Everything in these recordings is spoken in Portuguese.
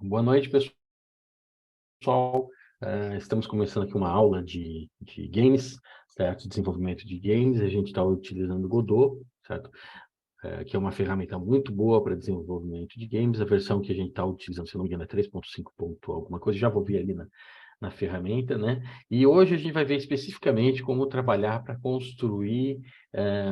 Boa noite, pessoal. Estamos começando aqui uma aula de games, certo? Desenvolvimento de games. A gente está utilizando o Godot, certo? Que é uma ferramenta muito boa para desenvolvimento de games. A versão que a gente está utilizando, se não me engano, é 3.5 ponto alguma coisa. Já vou ver ali na ferramenta, né? E hoje a gente vai ver especificamente como trabalhar para construir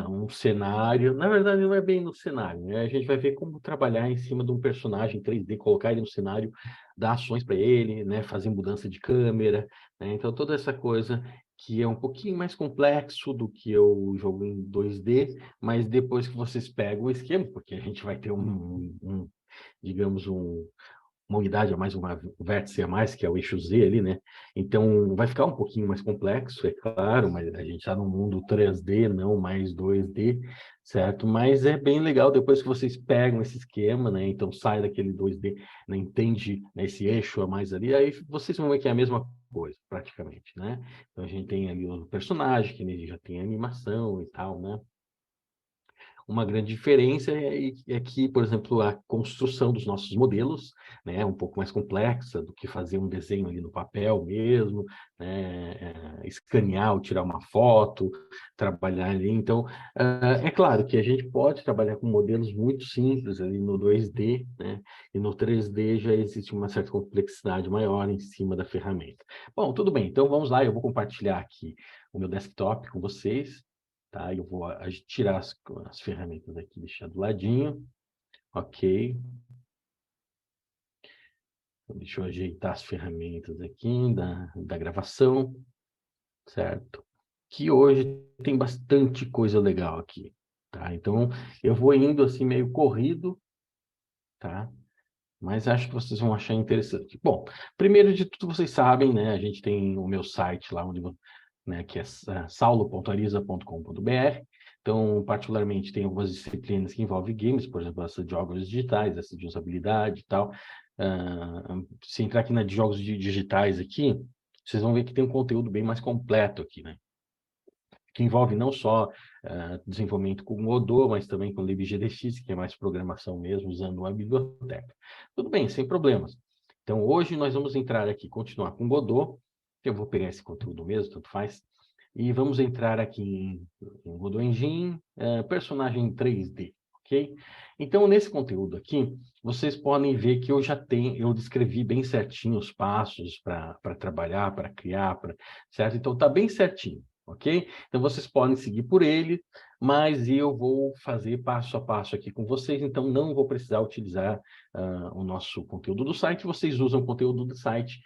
um cenário. Na verdade, não é bem no cenário, né? A gente vai ver como trabalhar em cima de um personagem 3D, colocar ele no cenário, dar ações para ele, né? Fazer mudança de câmera, né? Então, toda essa coisa que é um pouquinho mais complexo do que o jogo em 2D, mas depois que vocês pegam o esquema, porque a gente vai ter digamos, uma unidade a mais, um vértice a mais, que é o eixo Z ali, né? Então, vai ficar um pouquinho mais complexo, é claro, mas a gente está num mundo 3D, não mais 2D, certo? Mas é bem legal depois que vocês pegam esse esquema, né? Então, sai daquele 2D, né? Entende, né, esse eixo a mais ali, aí vocês vão ver que é a mesma coisa, praticamente, né? Então, a gente tem ali o personagem, que ele já tem animação e tal, né? Uma grande diferença é que, por exemplo, a construção dos nossos modelos, né, é um pouco mais complexa do que fazer um desenho ali no papel mesmo, né, escanear ou tirar uma foto, trabalhar ali. Então, é claro que a gente pode trabalhar com modelos muito simples ali no 2D, né, e no 3D já existe uma certa complexidade maior em cima da ferramenta. Bom, tudo bem, então vamos lá, eu vou compartilhar aqui o meu desktop com vocês. Tá? Eu vou tirar as ferramentas aqui, deixar do ladinho. Ok. Então, deixa eu ajeitar as ferramentas aqui da gravação, certo? Que hoje tem bastante coisa legal aqui, tá? Então, eu vou indo assim meio corrido, tá? Mas acho que vocês vão achar interessante. Bom, primeiro de tudo, vocês sabem, né? A gente tem o meu site lá, né, que é saulo.ariza.com.br. Então, particularmente, tem algumas disciplinas que envolvem games, por exemplo, essa de jogos digitais, essa de usabilidade e tal. Se entrar aqui na de jogos digitais aqui, vocês vão ver que tem um conteúdo bem mais completo aqui, né? Que envolve não só desenvolvimento com Godot, mas também com libgdx, que é mais programação mesmo, usando uma biblioteca. Tudo bem, sem problemas. Então, hoje nós vamos entrar aqui, continuar com Godot. Eu vou pegar esse conteúdo mesmo, tanto faz. E vamos entrar aqui em Godot Engine, personagem 3D, ok? Então, nesse conteúdo aqui, vocês podem ver que eu descrevi bem certinho os passos para trabalhar, para criar, certo? Então, está bem certinho. Ok? Então, vocês podem seguir por ele, mas eu vou fazer passo a passo aqui com vocês, então não vou precisar utilizar o nosso conteúdo do site, vocês usam o conteúdo do site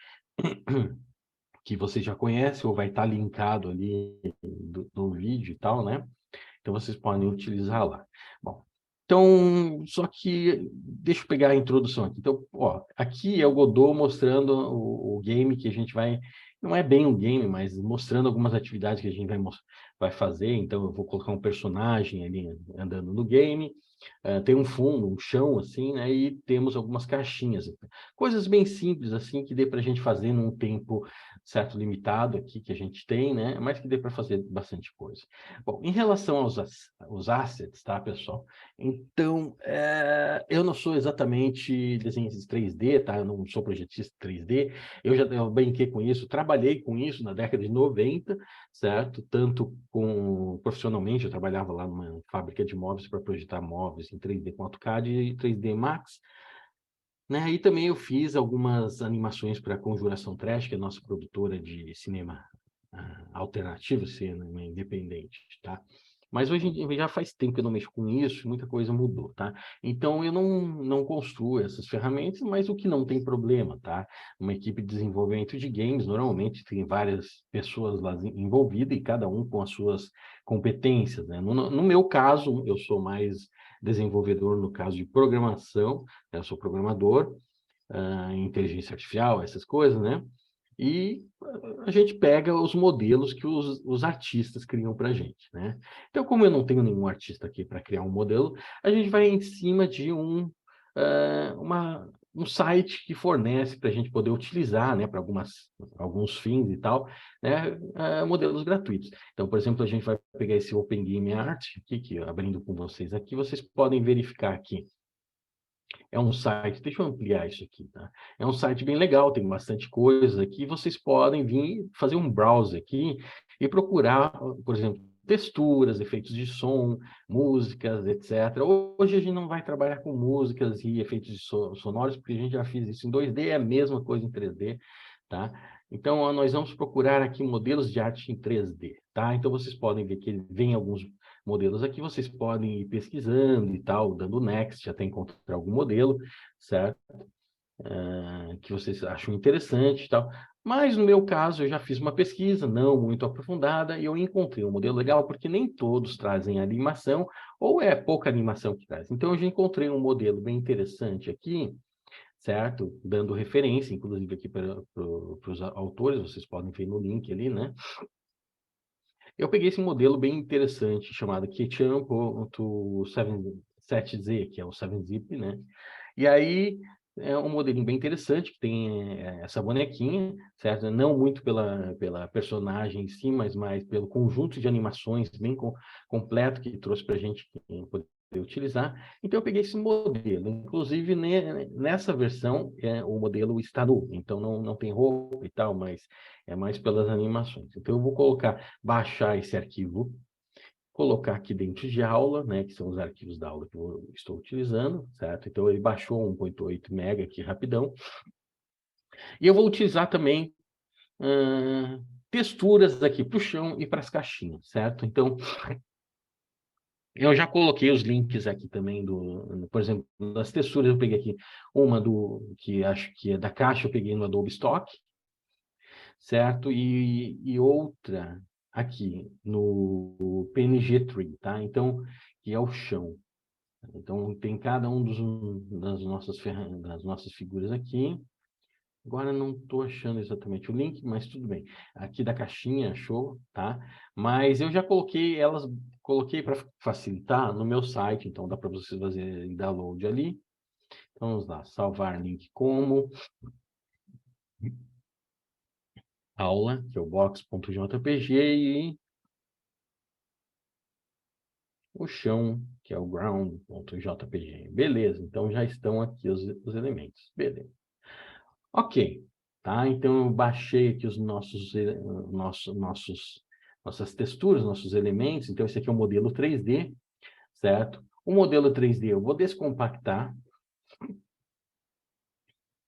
que vocês já conhecem, ou vai estar linkado ali do vídeo e tal, né? Então, vocês podem utilizar lá. Bom, então, só que deixa eu pegar a introdução aqui. Então, ó, aqui é o Godot mostrando o game que a gente vai... Não é bem um game, mas mostrando algumas atividades que a gente vai fazer. Então, eu vou colocar um personagem ali andando no game. Tem um fundo, um chão, assim, né? E temos algumas caixinhas. Coisas bem simples, assim, que dê para a gente fazer num tempo certo limitado aqui que a gente tem, né? Mas que dê para fazer bastante coisa. Bom, em relação aos assets, tá, pessoal? Então, eu não sou exatamente desenhista 3D, tá? Eu não sou projetista 3D. Eu brinquei com isso, trabalhei com isso na década de 90, certo? Tanto profissionalmente, eu trabalhava lá numa fábrica de móveis para projetar móveis em 3D com AutoCAD e 3D Max, né? E também eu fiz algumas animações para a Conjuração Trash, que é a nossa produtora de cinema alternativo, cinema independente, tá? Mas hoje em dia já faz tempo que eu não mexo com isso, muita coisa mudou, tá? Então eu não construo essas ferramentas, mas o que não tem problema, tá? Uma equipe de desenvolvimento de games, normalmente tem várias pessoas lá envolvidas e cada um com as suas competências, né? No meu caso, eu sou mais desenvolvedor no caso de programação, né? Eu sou programador, inteligência artificial, essas coisas, né? E a gente pega os modelos que os artistas criam para a gente, né? Então, como eu não tenho nenhum artista aqui para criar um modelo, a gente vai em cima de um site que fornece para a gente poder utilizar, né, para alguns fins e tal, né, modelos gratuitos. Então, por exemplo, a gente vai pegar esse Open Game Art, aqui, que abrindo com vocês aqui, vocês podem verificar aqui É um site, deixa eu ampliar isso aqui, tá? É um site bem legal, tem bastante coisa aqui. Vocês podem vir fazer um browse aqui e procurar, por exemplo, texturas, efeitos de som, músicas, etc. Hoje a gente não vai trabalhar com músicas e efeitos sonoros, porque a gente já fez isso em 2D, é a mesma coisa em 3D, tá? Então, ó, nós vamos procurar aqui modelos de arte em 3D, tá? Então, vocês podem ver que vem alguns modelos aqui, vocês podem ir pesquisando e tal, dando next até encontrar algum modelo, certo? Que vocês acham interessante e tal. Mas no meu caso, eu já fiz uma pesquisa não muito aprofundada e eu encontrei um modelo legal, porque nem todos trazem animação, ou é pouca animação que traz. Então, eu já encontrei um modelo bem interessante aqui, certo? Dando referência, inclusive aqui para os autores, vocês podem ver no link ali, né? Eu peguei esse modelo bem interessante, chamado Keychamp.7Z, que é o 7-Zip, né? E aí, é um modelinho bem interessante, que tem essa bonequinha, certo? Não muito pela personagem em si, mas mais pelo conjunto de animações bem completo que trouxe para a gente poder utilizar. Então, eu peguei esse modelo. Inclusive, nessa versão, o modelo está nu, então não tem roupa e tal, mas é mais pelas animações. Então, eu vou baixar esse arquivo, colocar aqui dentro de aula, né, que são os arquivos da aula que eu estou utilizando, certo? Então, ele baixou 1.8 mega aqui rapidão. E eu vou utilizar também texturas aqui para o chão e para as caixinhas, certo? Então, eu já coloquei os links aqui também por exemplo, das texturas eu peguei aqui uma que acho que é da caixa, eu peguei no Adobe Stock, certo? E outra aqui no PNG Tree, tá? Então, que é o chão. Então, tem cada das nossas figuras aqui. Agora não estou achando exatamente o link, mas tudo bem. Aqui da caixinha, show, tá? Mas eu já coloquei para facilitar no meu site, então dá para vocês fazerem download ali. Então, vamos lá, salvar link como aula, que é o box.jpg, e o chão, que é o ground.jpg. Beleza, então já estão aqui os elementos. Beleza. Ok, tá? Então eu baixei aqui nossas texturas, nossos elementos. Então esse aqui é o modelo 3D, certo? O modelo 3D eu vou descompactar.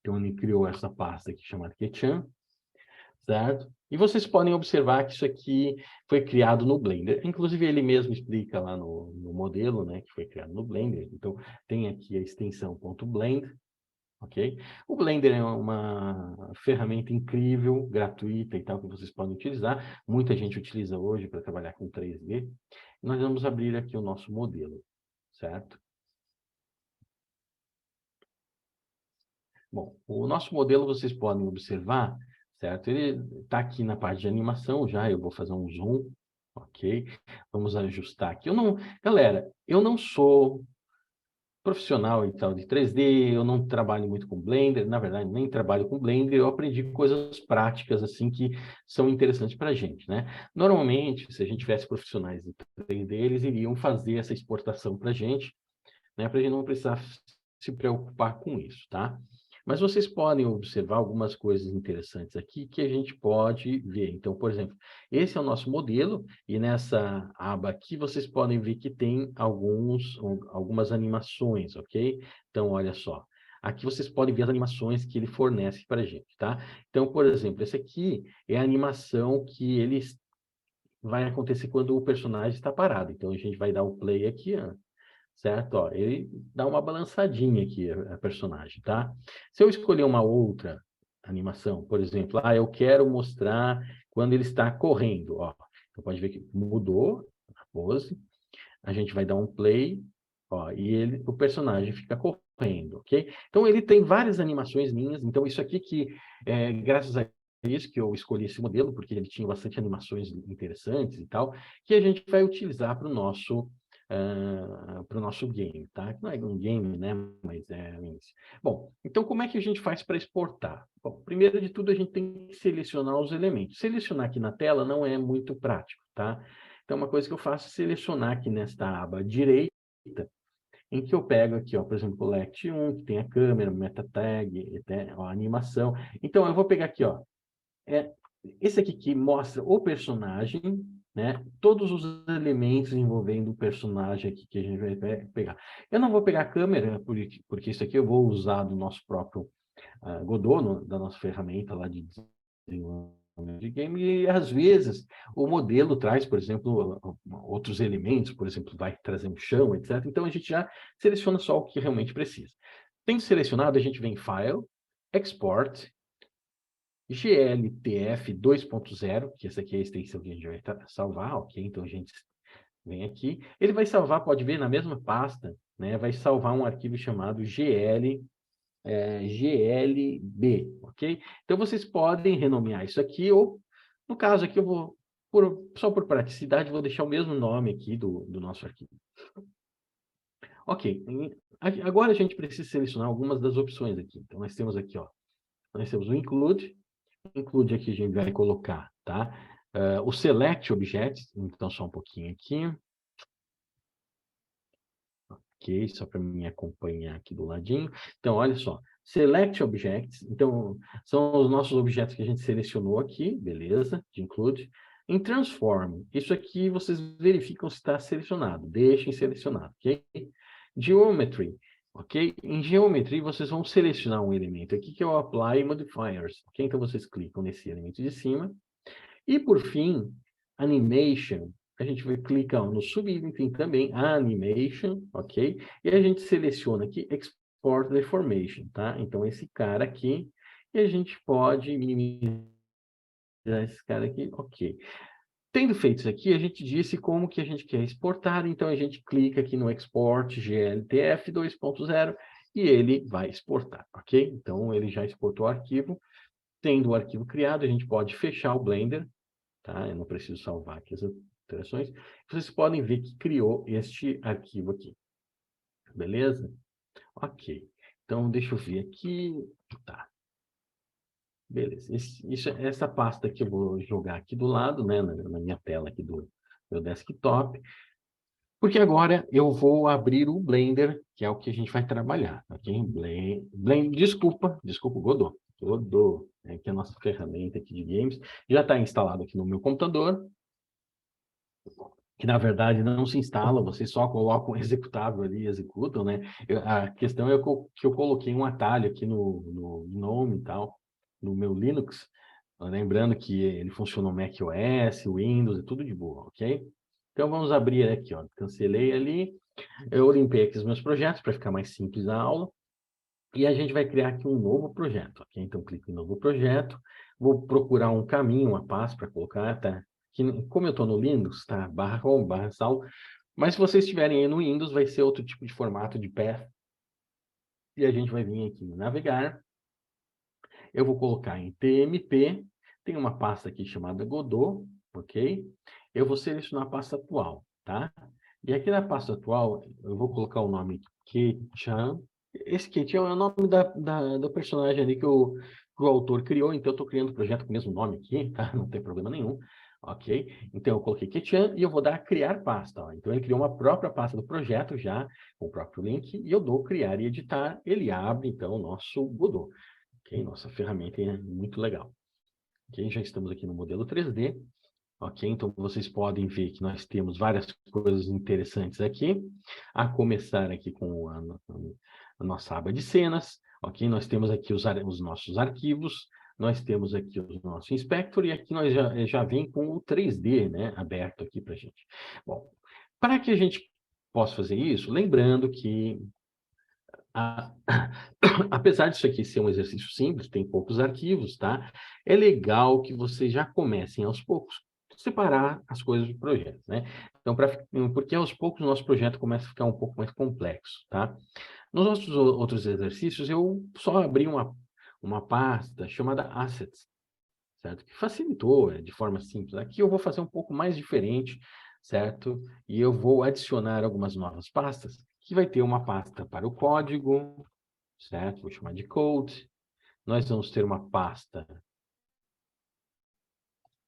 Então ele criou essa pasta aqui chamada Ketchan, certo? E vocês podem observar que isso aqui foi criado no Blender. Inclusive, ele mesmo explica lá no modelo, né, que foi criado no Blender. Então, tem aqui a extensão .blend, ok? O Blender é uma ferramenta incrível, gratuita e tal, que vocês podem utilizar. Muita gente utiliza hoje para trabalhar com 3D. Nós vamos abrir aqui o nosso modelo, certo? Bom, o nosso modelo vocês podem observar, certo? Ele está aqui na parte de animação já, eu vou fazer um zoom, ok? Vamos ajustar aqui. Galera, eu não sou profissional e tal de 3D, eu não trabalho muito com Blender, na verdade, nem trabalho com Blender, eu aprendi coisas práticas, assim, que são interessantes para a gente, né? Normalmente, se a gente tivesse profissionais de 3D, eles iriam fazer essa exportação para a gente, né? Para a gente não precisar se preocupar com isso, tá? Mas vocês podem observar algumas coisas interessantes aqui que a gente pode ver. Então, por exemplo, esse é o nosso modelo e nessa aba aqui vocês podem ver que tem algumas animações, ok? Então, olha só. Aqui vocês podem ver as animações que ele fornece para a gente, tá? Então, por exemplo, esse aqui é a animação que ele vai acontecer quando o personagem está parado. Então, a gente vai dar o play aqui, ó, certo? Ó, ele dá uma balançadinha aqui, a personagem, tá? Se eu escolher uma outra animação, por exemplo, eu quero mostrar quando ele está correndo, ó. Então, pode ver que mudou a pose, a gente vai dar um play, ó, e o personagem fica correndo, ok? Então, ele tem várias animações minhas, então isso aqui graças a isso que eu escolhi esse modelo, porque ele tinha bastante animações interessantes e tal, que a gente vai utilizar para o nosso game, tá? Não é um game, né? Mas é isso. Bom, então como é que a gente faz para exportar? Bom, primeiro de tudo, a gente tem que selecionar os elementos. Selecionar aqui na tela não é muito prático, tá? Então, uma coisa que eu faço é selecionar aqui nesta aba direita, em que eu pego aqui, ó, por exemplo, Collect 1, que tem a câmera, meta tag, a animação. Então, eu vou pegar aqui, ó, esse aqui que mostra o personagem, né? Todos os elementos envolvendo o personagem aqui que a gente vai pegar. Eu não vou pegar a câmera, porque isso aqui eu vou usar do nosso próprio Godot, da nossa ferramenta lá de desenvolvimento de game, e às vezes o modelo traz, por exemplo, outros elementos, por exemplo, vai trazer um chão, etc. Então a gente já seleciona só o que realmente precisa. Tendo selecionado, a gente vem em File, Export, GLTF 2.0, que essa aqui é a extensão que a gente vai salvar, ok? Então a gente vem aqui. Ele vai salvar, pode ver, na mesma pasta, né? Vai salvar um arquivo chamado GLB, ok? Então vocês podem renomear isso aqui, ou no caso aqui eu vou, só por praticidade, vou deixar o mesmo nome aqui do nosso arquivo. Ok, agora a gente precisa selecionar algumas das opções aqui. Então nós temos aqui, ó, nós temos o Include aqui a gente vai colocar, tá? O Select Objects, então só um pouquinho aqui. Ok, só para me acompanhar aqui do ladinho. Então, olha só, Select Objects, então, são os nossos objetos que a gente selecionou aqui, beleza, de Include. Em Transform, isso aqui vocês verificam se está selecionado, deixem selecionado, ok? Geometry, ok? Em Geometry, vocês vão selecionar um elemento aqui, que é o Apply Modifiers, ok? Então, vocês clicam nesse elemento de cima. E, por fim, Animation, a gente vai clicar no subitem também, Animation, ok? E a gente seleciona aqui Export Deformation, tá? Então, esse cara aqui, e a gente pode minimizar esse cara aqui, ok. Tendo feito isso aqui, a gente disse como que a gente quer exportar, então a gente clica aqui no Export GLTF 2.0 e ele vai exportar, ok? Então, ele já exportou o arquivo. Tendo o arquivo criado, a gente pode fechar o Blender, tá? Eu não preciso salvar aqui as alterações. Vocês podem ver que criou este arquivo aqui, beleza? Ok. Então, deixa eu ver aqui. Tá. Beleza. Essa pasta aqui eu vou jogar aqui do lado, né? Na minha tela aqui do meu desktop. Porque agora eu vou abrir o Blender, que é o que a gente vai trabalhar, ok? Blender, desculpa, Godot. Godot, que é a nossa ferramenta aqui de games. Já está instalado aqui no meu computador, que na verdade não se instala, você só coloca um executável ali e executam, né? A questão é que eu coloquei um atalho aqui no Gnome e tal, no meu Linux, lembrando que ele funciona no macOS, Windows, é tudo de boa, ok? Então vamos abrir aqui, ó, cancelei ali, eu limpei aqui os meus projetos para ficar mais simples a aula, e a gente vai criar aqui um novo projeto, ok? Então clico em novo projeto, vou procurar um caminho, uma pasta para colocar, tá? Como eu estou no Linux, tá? /home, /sal, mas se vocês estiverem aí no Windows, vai ser outro tipo de formato de path, e a gente vai vir aqui em navegar, eu vou colocar em TMP, tem uma pasta aqui chamada Godot, ok? Eu vou selecionar a pasta atual, tá? E aqui na pasta atual, eu vou colocar o nome Kechan. Esse Kechan é o nome do personagem ali que o autor criou, então eu estou criando um projeto com o mesmo nome aqui, tá? Não tem problema nenhum, ok? Então eu coloquei Kechan e eu vou dar criar pasta, ó. Então ele criou uma própria pasta do projeto já, com o próprio link, e eu dou criar e editar, ele abre então o nosso Godot. Ok, nossa ferramenta é muito legal. Ok, já estamos aqui no modelo 3D. Ok, então vocês podem ver que nós temos várias coisas interessantes aqui, a começar aqui com a nossa aba de cenas. Ok, nós temos aqui os nossos arquivos, nós temos aqui o nosso inspector e aqui nós já vem com o 3D, né, aberto aqui para a gente. Bom, para que a gente possa fazer isso, lembrando que apesar disso aqui ser um exercício simples, tem poucos arquivos, tá? É legal que vocês já comecem aos poucos separar as coisas do projeto, né? Então, porque aos poucos o nosso projeto começa a ficar um pouco mais complexo, tá? Nos nossos outros exercícios, eu só abri uma pasta chamada Assets, certo? Que facilitou, de forma simples. Aqui eu vou fazer um pouco mais diferente, certo? E eu vou adicionar algumas novas pastas, que vai ter uma pasta para o código, certo? Vou chamar de code. Nós vamos ter uma pasta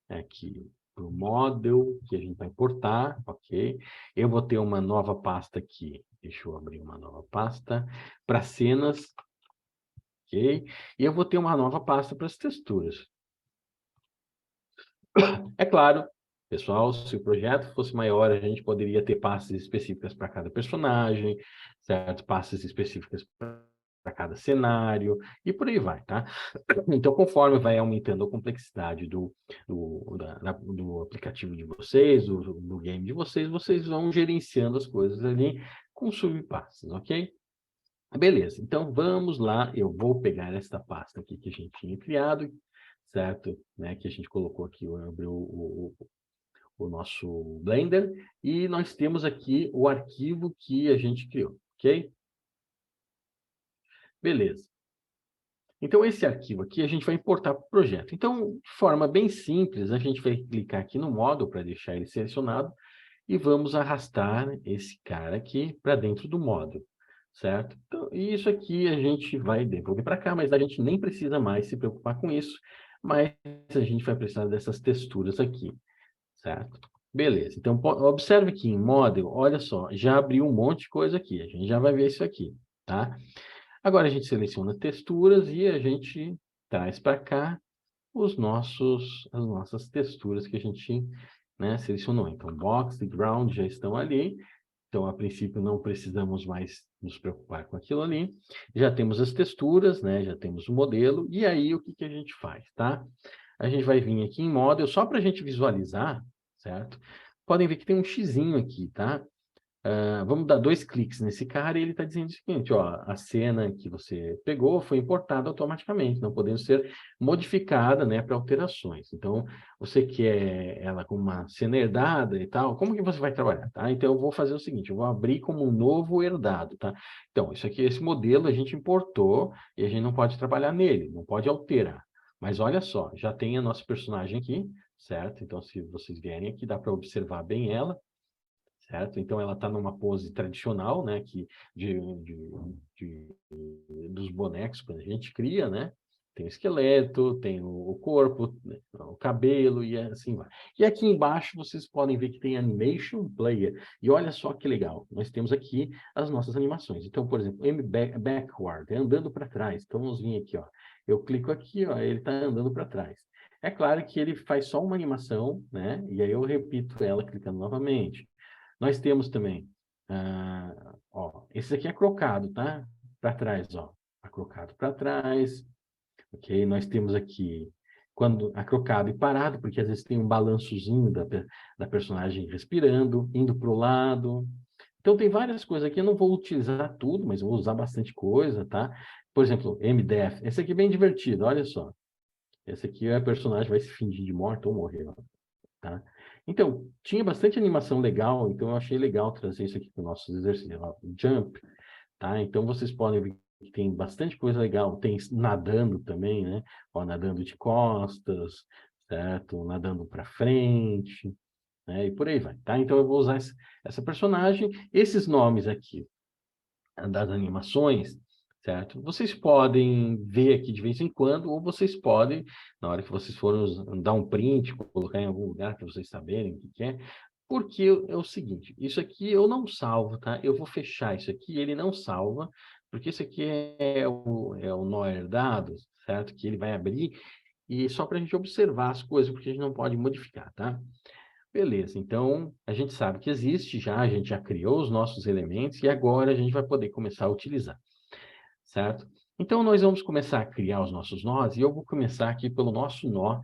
aqui para o model, que a gente vai importar, ok? Eu vou ter uma nova pasta aqui Deixa eu abrir uma nova pasta para cenas, ok? E eu vou ter uma nova pasta para as texturas. É claro, pessoal, se o projeto fosse maior, a gente poderia ter pastas específicas para cada personagem, certo? Pastas específicas para cada cenário, e por aí vai, tá? Então, conforme vai aumentando a complexidade do aplicativo de vocês, do game de vocês, vocês vão gerenciando as coisas ali com subpastas, ok? Beleza, então vamos lá, eu vou pegar esta pasta aqui que a gente tinha criado, certo? Né, que a gente colocou aqui, eu abri o nosso Blender, e nós temos aqui o arquivo que a gente criou, ok? Beleza. Então, esse arquivo aqui a gente vai importar para o projeto. Então, de forma bem simples, a gente vai clicar aqui no módulo para deixar ele selecionado e vamos arrastar esse cara aqui para dentro do módulo, certo? Então, isso aqui a gente vai devolver para cá, mas a gente nem precisa mais se preocupar com isso, mas a gente vai precisar dessas texturas aqui, certo? Beleza, então observe que em Model, olha só, já abriu um monte de coisa aqui, a gente já vai ver isso aqui, tá? Agora a gente seleciona texturas e a gente traz para cá as nossas texturas que a gente, né, selecionou. Então, box e ground já estão ali, então a princípio não precisamos mais nos preocupar com aquilo ali. Já temos as texturas, né, já temos o modelo, e aí o que que a gente faz, tá? A gente vai vir aqui em Model, só para a gente visualizar, certo? Podem ver que tem um xizinho aqui, tá? Vamos dar 2 cliques nesse cara e ele está dizendo o seguinte, ó, a cena que você pegou foi importada automaticamente, não podendo ser modificada, né, para alterações. Então, você quer ela com uma cena herdada e tal, como que você vai trabalhar, tá? Então, eu vou fazer o seguinte, eu vou abrir como um novo herdado, tá? Então, isso aqui, esse modelo a gente importou e a gente não pode trabalhar nele, não pode alterar. Mas olha só, já tem a nossa personagem aqui, certo? Então, se vocês vierem aqui, dá para observar bem ela, certo? Então, ela está numa pose tradicional, né, que dos bonecos que a gente cria, né? Tem o esqueleto, tem o corpo, né, o cabelo e assim vai. E aqui embaixo vocês podem ver que tem Animation Player. E olha só que legal, nós temos aqui as nossas animações. Então, por exemplo, backward, é andando para trás. Então, vamos vir aqui, ó. Eu clico aqui, ó, ele está andando para trás. É claro que ele faz só uma animação, né? E aí eu repito ela clicando novamente. Nós temos também, ó, esse aqui é crocado, tá? Para trás, ó, acrocado para trás, ok? Nós temos aqui, quando acrocado e parado, porque às vezes tem um balançozinho da personagem respirando, indo para o lado. Então tem várias coisas aqui, eu não vou utilizar tudo, mas eu vou usar bastante coisa, tá? Por exemplo, MDF, esse aqui é bem divertido, olha só. Esse aqui a personagem vai se fingir de morta ou morrer, ó, tá? Então, tinha bastante animação legal, então eu achei legal trazer isso aqui para os nossos exercícios. Ó, jump, tá? Então, vocês podem ver que tem bastante coisa legal. Tem nadando também, né? Ó, nadando de costas, certo? Nadando para frente, né? E por aí vai, tá? Então, eu vou usar essa personagem. Esses nomes aqui das animações, certo? Vocês podem ver aqui de vez em quando, ou vocês podem, na hora que vocês forem dar um print, colocar em algum lugar para vocês saberem o que é, porque é o seguinte, isso aqui eu não salvo, tá? Eu vou fechar isso aqui, ele não salva, porque isso aqui é o nó herdado, certo? Que ele vai abrir, e só para a gente observar as coisas, porque a gente não pode modificar, tá? Beleza, então a gente sabe que existe já, a gente já criou os nossos elementos e agora a gente vai poder começar a utilizar, certo? Então nós vamos começar a criar os nossos nós e eu vou começar aqui pelo nosso nó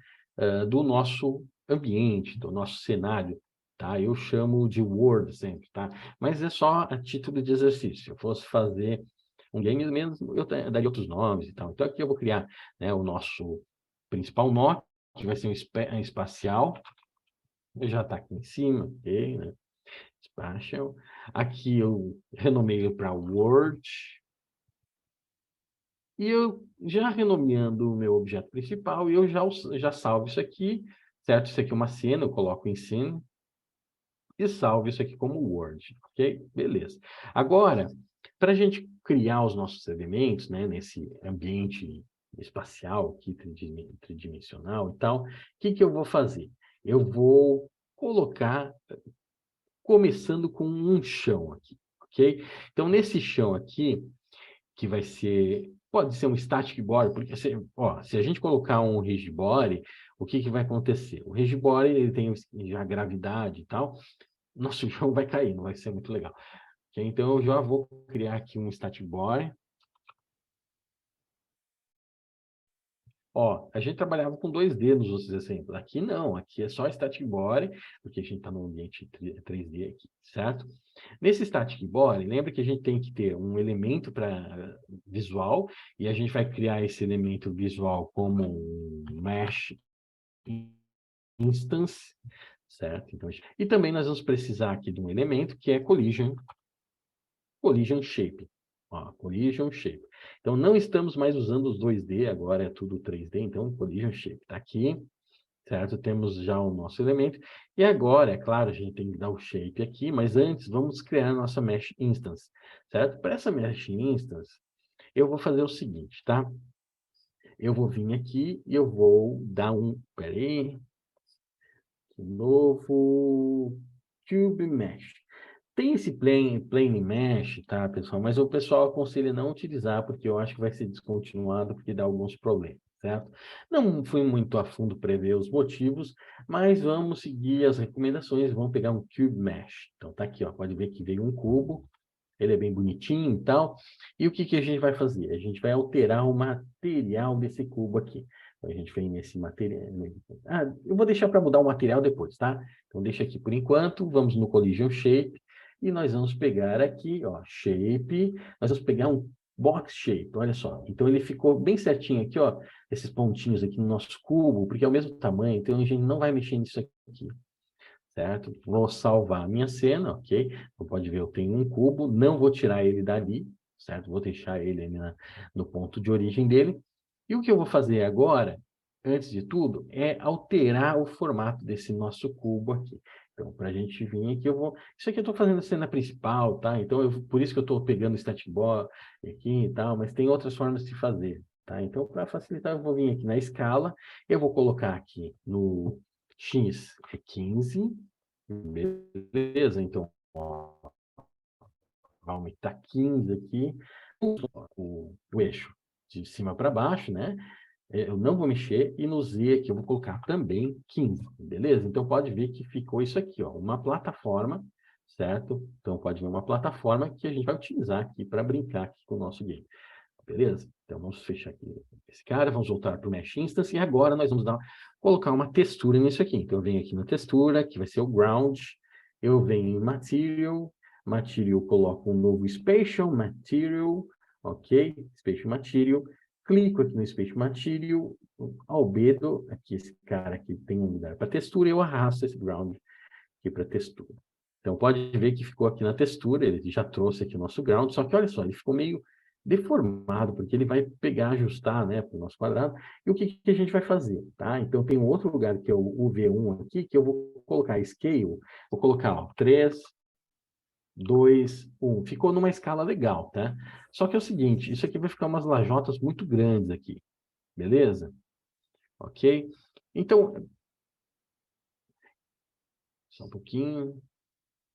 do nosso ambiente, do nosso cenário, tá? Eu chamo de Word sempre, tá? Mas é só a título de exercício. Se eu fosse fazer um game mesmo, eu daria outros nomes e tal. Então aqui eu vou criar, né, o nosso principal nó, que vai ser um espacial, já está aqui em cima, ok, né? Spatial. Aqui eu renomeio para Word. E eu já renomeando o meu objeto principal, eu já salvo isso aqui, certo? Isso aqui é uma cena, eu coloco em cena e salvo isso aqui como Word, ok? Beleza. Agora, para a gente criar os nossos elementos, né, nesse ambiente espacial aqui, tridimensional e tal, o que que eu vou fazer? Eu vou colocar começando com um chão aqui, ok? Então, nesse chão aqui, que vai ser, pode ser um static body, porque se a gente colocar um rigid body, o que vai acontecer? O rigid body, ele tem já gravidade e tal, nosso chão vai cair, não vai ser muito legal. Okay? Então, eu já vou criar aqui um static body. Ó, a gente trabalhava com 2D nos outros exemplos. Aqui não, aqui é só static body, porque a gente está no ambiente 3D aqui, certo? Nesse static body, lembra que a gente tem que ter um elemento para visual, e a gente vai criar esse elemento visual como um mesh instance, certo? Então, e também nós vamos precisar aqui de um elemento que é collision shape. Ó, collision shape. Então, não estamos mais usando os 2D, agora é tudo 3D, então collision shape. Está aqui, certo? Temos já o nosso elemento. E agora, é claro, a gente tem que dar o shape aqui, mas antes vamos criar a nossa mesh instance, certo? Para essa mesh instance, eu vou fazer o seguinte, tá? Eu vou vir aqui e eu vou dar peraí, novo Cube Mesh. Tem esse plane mesh, tá, pessoal? Mas o pessoal aconselha não utilizar, porque eu acho que vai ser descontinuado, porque dá alguns problemas, certo? Não fui muito a fundo prever os motivos, mas vamos seguir as recomendações, vamos pegar um Cube Mesh. Então, tá aqui, ó, pode ver que veio um cubo, ele é bem bonitinho e tal. E o que a gente vai fazer? A gente vai alterar o material desse cubo aqui. Então, a gente vem nesse material. Ah, eu vou deixar para mudar o material depois, tá? Então, deixa aqui por enquanto. Vamos no Collision Shape. E nós vamos pegar aqui, ó, Shape. Nós vamos pegar um Box Shape, olha só. Então, ele ficou bem certinho aqui, ó. Esses pontinhos aqui no nosso cubo, porque é o mesmo tamanho. Então, a gente não vai mexer nisso aqui, certo? Vou salvar a minha cena, ok? Você pode ver, eu tenho um cubo, não vou tirar ele dali, certo? Vou deixar ele no ponto de origem dele. E o que eu vou fazer agora, antes de tudo, é alterar o formato desse nosso cubo aqui. Então, para a gente vir aqui, eu vou... Isso aqui eu estou fazendo a cena principal, tá? Então, por isso que eu estou pegando o static body aqui e tal, mas tem outras formas de fazer, tá? Então, para facilitar, eu vou vir aqui na escala, eu vou colocar aqui no X é 15, beleza? Então, ó, vai aumentar 15 aqui, o eixo de cima para baixo, né? Eu não vou mexer, e no Z aqui eu vou colocar também 15, beleza? Então, pode ver que ficou isso aqui, ó, uma plataforma, certo? Então, pode ver uma plataforma que a gente vai utilizar aqui para brincar aqui com o nosso game. Beleza? Então, vamos fechar aqui esse cara, vamos voltar para o Mesh Instance, e agora nós vamos colocar uma textura nisso aqui. Então, eu venho aqui na textura, que vai ser o Ground, eu venho em Material, coloco um novo Spatial Material, ok? Spatial Material, clico aqui no Spatial Material, albedo, aqui esse cara aqui tem um lugar para textura, eu arrasto esse Ground aqui para textura. Então, pode ver que ficou aqui na textura, ele já trouxe aqui o nosso ground, só que olha só, ele ficou meio deformado, porque ele vai pegar, ajustar, né, para o nosso quadrado. E o que a gente vai fazer, tá? Então, tem um outro lugar, que é o V1 aqui, que eu vou colocar Scale, vou colocar, ó, 3, 2, 1. Ficou numa escala legal, tá? Só que é o seguinte, isso aqui vai ficar umas lajotas muito grandes aqui, beleza? Ok? Então, só um pouquinho.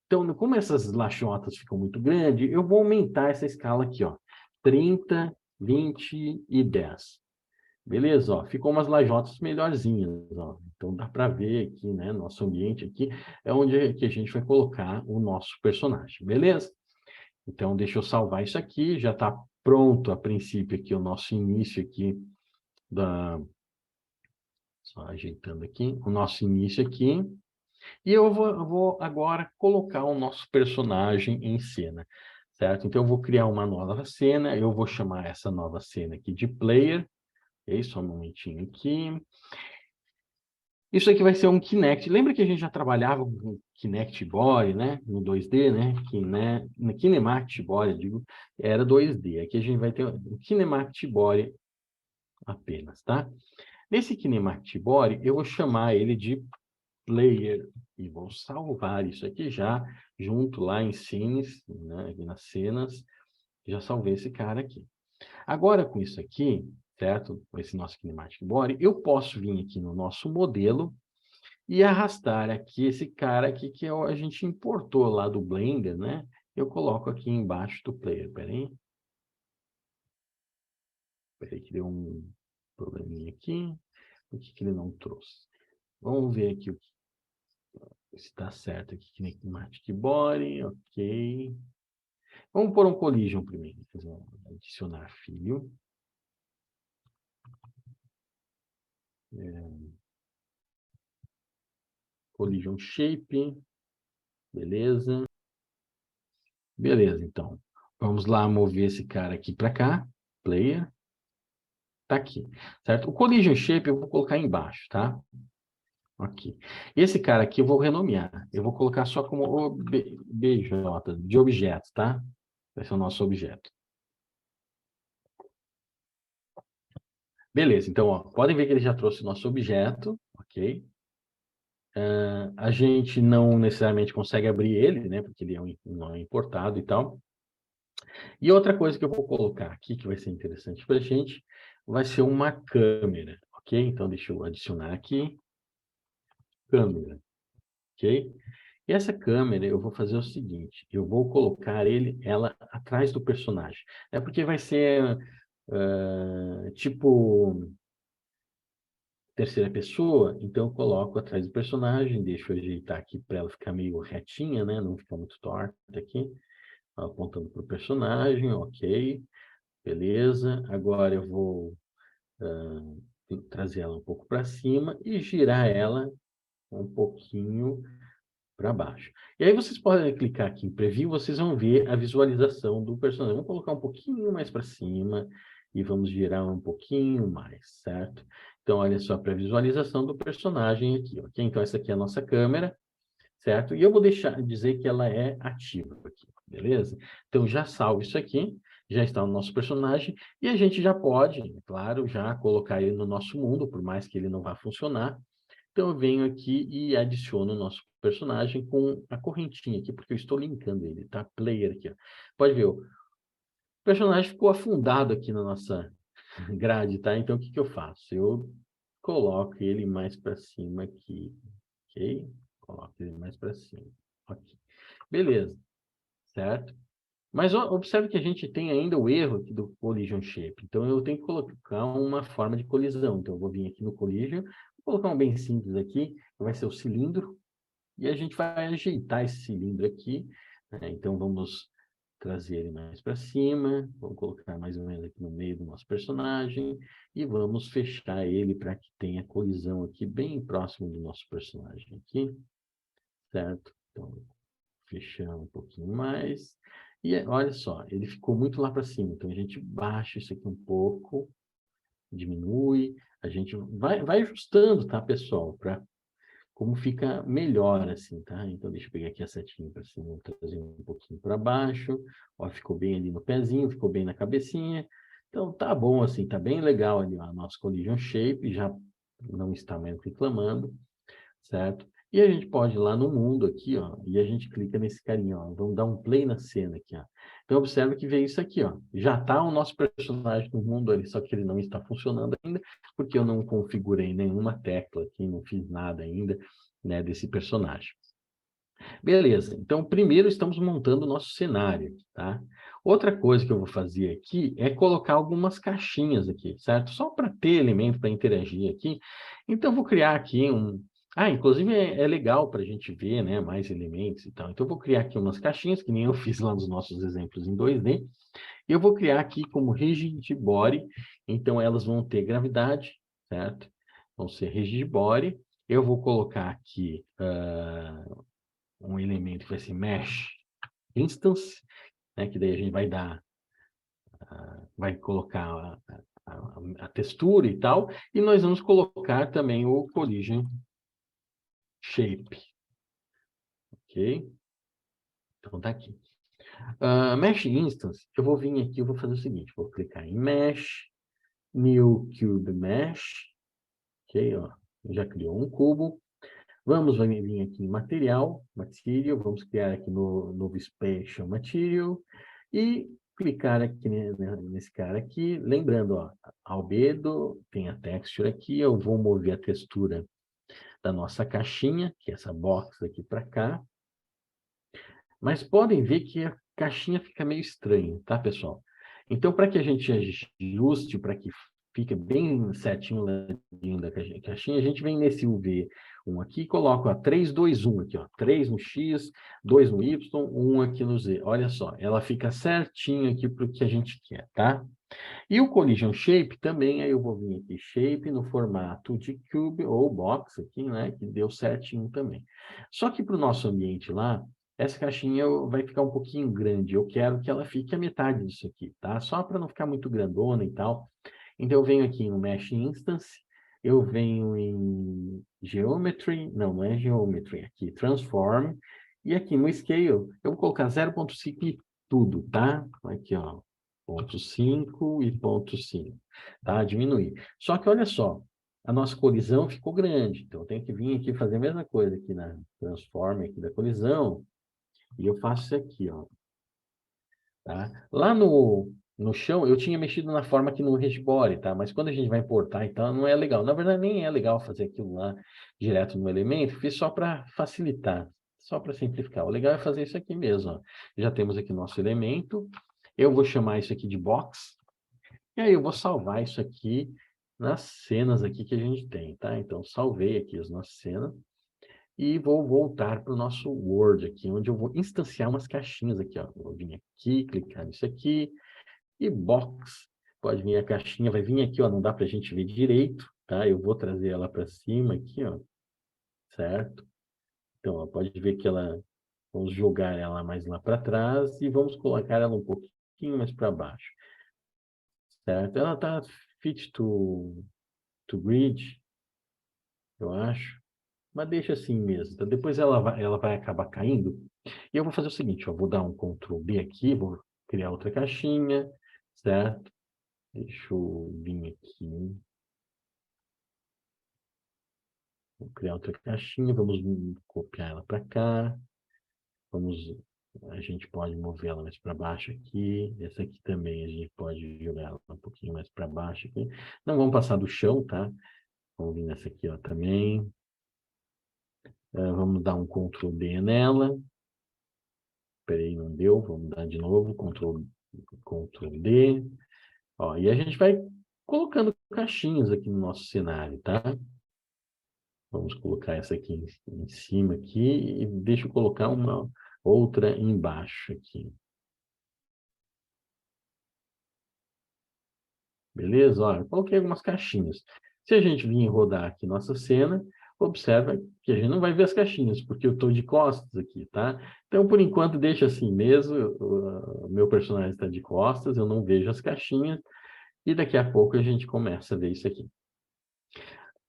Então, como essas lachotas ficam muito grandes, eu vou aumentar essa escala aqui, ó. 30, 20 e 10. Beleza? Ó, ficou umas lajotas melhorzinhas, ó. Então, dá para ver aqui, né? Nosso ambiente aqui é onde que a gente vai colocar o nosso personagem, beleza? Então, deixa eu salvar isso aqui. Já está pronto, a princípio, aqui o nosso início aqui da... Só ajeitando aqui. O nosso início aqui. E eu vou agora colocar o nosso personagem em cena, certo? Então, eu vou criar uma nova cena, eu vou chamar essa nova cena aqui de Player, ok? Só um momentinho aqui. Isso aqui vai ser um Kinect. Lembra que a gente já trabalhava com Kinect Body, né? No 2D, né? Kinematic Body, digo, era 2D. Aqui a gente vai ter um Kinematic Body apenas, tá? Nesse Kinematic Body, eu vou chamar ele de Player, e vou salvar isso aqui já, junto lá em Scenes, né, aqui nas cenas, já salvei esse cara aqui. Agora, com isso aqui, certo? Com esse nosso Kinematic Body, eu posso vir aqui no nosso modelo e arrastar aqui esse cara aqui que a gente importou lá do Blender, né? eu coloco aqui embaixo do player. Espera aí. Espera aí que deu um probleminha aqui. Por que ele não trouxe? Vamos ver aqui se está certo aqui. Kinematic Body, ok. Vamos pôr um collision primeiro. Vamos adicionar fio. Collision shape. Beleza. Beleza, então. Vamos lá mover esse cara aqui para cá. Player. Tá aqui, certo? O collision shape eu vou colocar embaixo, tá? Ok. Esse cara aqui eu vou renomear. Eu vou colocar só como BJ, de objeto, tá? Vai ser o nosso objeto. Beleza, então, ó, podem ver que ele já trouxe o nosso objeto, ok? A gente não necessariamente consegue abrir ele, né? Porque ele é um importado e tal. E outra coisa que eu vou colocar aqui, que vai ser interessante para a gente, vai ser uma câmera, ok? Então, deixa eu adicionar aqui, câmera, ok? E essa câmera, eu vou fazer o seguinte, eu vou colocar ela atrás do personagem. É porque vai ser, tipo, terceira pessoa, então eu coloco atrás do personagem, deixo eu ajeitar aqui para ela ficar meio retinha, né? Não ficar muito torta aqui, apontando para o personagem, ok, beleza. Agora eu vou trazer ela um pouco para cima e girar ela um pouquinho para baixo. E aí vocês podem clicar aqui em Preview, vocês vão ver a visualização do personagem. Vamos colocar um pouquinho mais para cima e vamos girar um pouquinho mais, certo? Então, olha só para a visualização do personagem aqui, ok? Então, essa aqui é a nossa câmera, certo? E eu vou dizer que ela é ativa aqui, beleza? Então, já salvo isso aqui, já está no nosso personagem, e a gente já pode, claro, já colocar ele no nosso mundo, por mais que ele não vá funcionar. Então, eu venho aqui e adiciono o nosso personagem com a correntinha aqui, porque eu estou linkando ele, tá? Player aqui, ó. Pode ver, o personagem ficou afundado aqui na nossa grade, tá? Então, o que que eu faço? Eu coloco ele mais para cima aqui, ok? Coloco ele mais para cima, ok. Beleza, certo? Mas observe que a gente tem ainda o erro aqui do collision shape. Então, eu tenho que colocar uma forma de colisão. Então, eu vou vir aqui no collision, vou colocar um bem simples aqui, que vai ser o cilindro, e a gente vai ajeitar esse cilindro aqui, né? Então, vamos trazer ele mais para cima, vamos colocar mais ou menos aqui no meio do nosso personagem, e vamos fechar ele para que tenha colisão aqui, bem próximo do nosso personagem aqui, certo? Então, fechando um pouquinho mais. E olha só, ele ficou muito lá para cima. Então, a gente baixa isso aqui um pouco, diminui. A gente vai ajustando, tá, pessoal? Para como fica melhor, assim, tá? Então, deixa eu pegar aqui a setinha para cima, trazer um pouquinho para baixo. Ó, ficou bem ali no pezinho, ficou bem na cabecinha. Então, tá bom, assim, tá bem legal ali, ó, a nossa collision shape, já não está mais reclamando, certo? E a gente pode ir lá no mundo aqui, ó, e a gente clica nesse carinha, ó, vamos dar um play na cena aqui, ó. Então, observe que veio isso aqui, ó. Já está o nosso personagem no mundo ali, só que ele não está funcionando ainda, porque eu não configurei nenhuma tecla aqui, não fiz nada ainda, né, desse personagem. Beleza, então primeiro estamos montando o nosso cenário, tá? Outra coisa que eu vou fazer aqui é colocar algumas caixinhas aqui, certo? Só para ter elemento para interagir aqui. Então, eu vou criar aqui um... Ah, inclusive é legal para a gente ver, né, mais elementos e tal. Então, eu vou criar aqui umas caixinhas, que nem eu fiz lá nos nossos exemplos em 2D. E eu vou criar aqui como rigid body. Então, elas vão ter gravidade, certo? Vão ser rigid body. Eu vou colocar aqui um elemento que vai ser mesh instance, né, que daí a gente vai dar, vai colocar a textura e tal, e nós vamos colocar também o collision shape, ok? Então tá aqui. Mesh instance, eu vou vir aqui, eu vou fazer o seguinte, vou clicar em mesh, new cube mesh, ok, ó, já criou um cubo. Vamos vir aqui em material, material, vamos criar aqui no novo spatial material e clicar aqui nesse cara aqui, lembrando, ó, albedo, tem a texture aqui, eu vou mover a textura da nossa caixinha, que é essa box aqui para cá, mas podem ver que caixinha fica meio estranho, tá, pessoal? Então, para que a gente ajuste, para que fique bem certinho o ladinho da caixinha, a gente vem nesse UV1 aqui e coloca, ó, 3, 2, 1 aqui, ó. 3 no X, 2 no Y, 1 aqui no Z. Olha só, ela fica certinho aqui para o que a gente quer, tá? E o Collision Shape também, aí eu vou vir aqui, Shape no formato de Cube ou Box aqui, né, que deu certinho também. Só que para o nosso ambiente lá, essa caixinha vai ficar um pouquinho grande, eu quero que ela fique a metade disso aqui, tá? Só para não ficar muito grandona e tal. Então eu venho aqui no Mesh Instance, eu venho em Geometry, não é Geometry, aqui Transform, e aqui no Scale, eu vou colocar 0.5 e tudo, tá? Aqui, ó, 0.5 e 0.5, tá? Diminuir. Só que olha só, a nossa colisão ficou grande, então eu tenho que vir aqui fazer a mesma coisa aqui na Transform aqui da colisão, e eu faço isso aqui, ó. Tá? Lá no chão, eu tinha mexido na forma aqui no Regibore, tá? Mas quando a gente vai importar, então, não é legal. Na verdade, nem é legal fazer aquilo lá direto no elemento. Fiz só para facilitar, só para simplificar. O legal é fazer isso aqui mesmo, ó. Já temos aqui nosso elemento. Eu vou chamar isso aqui de box. E aí eu vou salvar isso aqui nas cenas aqui que a gente tem, tá? Então, salvei aqui as nossas cenas. E vou voltar para o nosso Word aqui, onde eu vou instanciar umas caixinhas aqui, ó. Vou vir aqui, clicar nisso aqui, e Box. Pode vir a caixinha, vai vir aqui, ó, não dá para a gente ver direito, tá? Eu vou trazer ela para cima aqui, ó, certo? Então, ó, pode ver que ela, vamos jogar ela mais lá para trás e vamos colocar ela um pouquinho mais para baixo, certo? Ela tá fit to grid, eu acho. Mas deixa assim mesmo. Então, depois ela vai acabar caindo. E eu vou fazer o seguinte, eu vou dar um Ctrl B aqui, vou criar outra caixinha, certo? Deixa eu vir aqui. Vou criar outra caixinha, vamos copiar ela para cá. A gente pode mover ela mais para baixo aqui. Essa aqui também a gente pode jogar ela um pouquinho mais para baixo aqui. Não vamos passar do chão, tá? Vamos vir nessa aqui, ó, também. Vamos dar um Ctrl D nela. Peraí, não deu. Vamos dar de novo. Ctrl D. Ó, e a gente vai colocando caixinhas aqui no nosso cenário, tá? Vamos colocar essa aqui em cima aqui e deixa eu colocar uma outra embaixo aqui. Beleza? Olha, coloquei algumas caixinhas. Se a gente vir rodar aqui nossa cena, observa que a gente não vai ver as caixinhas, porque eu estou de costas aqui, tá? Então, por enquanto, deixa assim mesmo. O meu personagem está de costas, eu não vejo as caixinhas. E daqui a pouco a gente começa a ver isso aqui.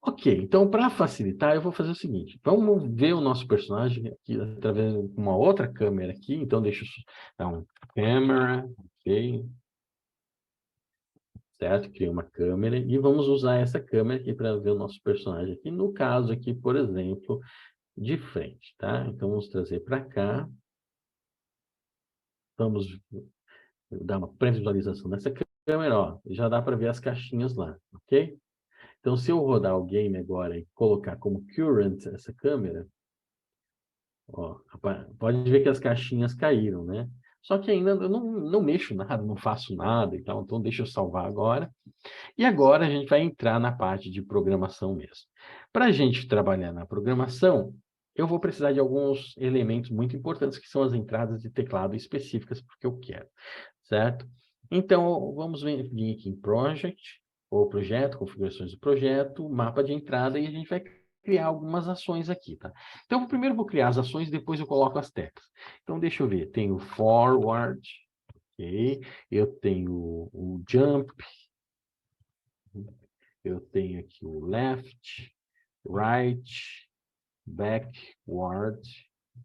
Ok, então para facilitar, eu vou fazer o seguinte. Vamos ver o nosso personagem aqui através de uma outra câmera aqui. Então, deixa eu dar um câmera, ok. Certo? Criei uma câmera e vamos usar essa câmera aqui para ver o nosso personagem aqui. No caso aqui, por exemplo, de frente, tá? Então, vamos trazer para cá. Vamos dar uma pré-visualização nessa câmera, ó. Já dá para ver as caixinhas lá, ok? Então, se eu rodar o game agora e colocar como current essa câmera, ó, pode ver que as caixinhas caíram, né? Só que ainda eu não mexo nada, não faço nada e tal, então deixa eu salvar agora. E agora a gente vai entrar na parte de programação mesmo. Para a gente trabalhar na programação, eu vou precisar de alguns elementos muito importantes, que são as entradas de teclado específicas porque eu quero, certo? Então, vamos vir aqui em Project, ou Projeto, Configurações do Projeto, Mapa de Entrada, e a gente vai criar algumas ações aqui, tá? Então, primeiro eu vou criar as ações, depois eu coloco as teclas. Então, deixa eu ver, tenho Forward, ok? Eu tenho o Jump, eu tenho aqui o Left, Right, Backward,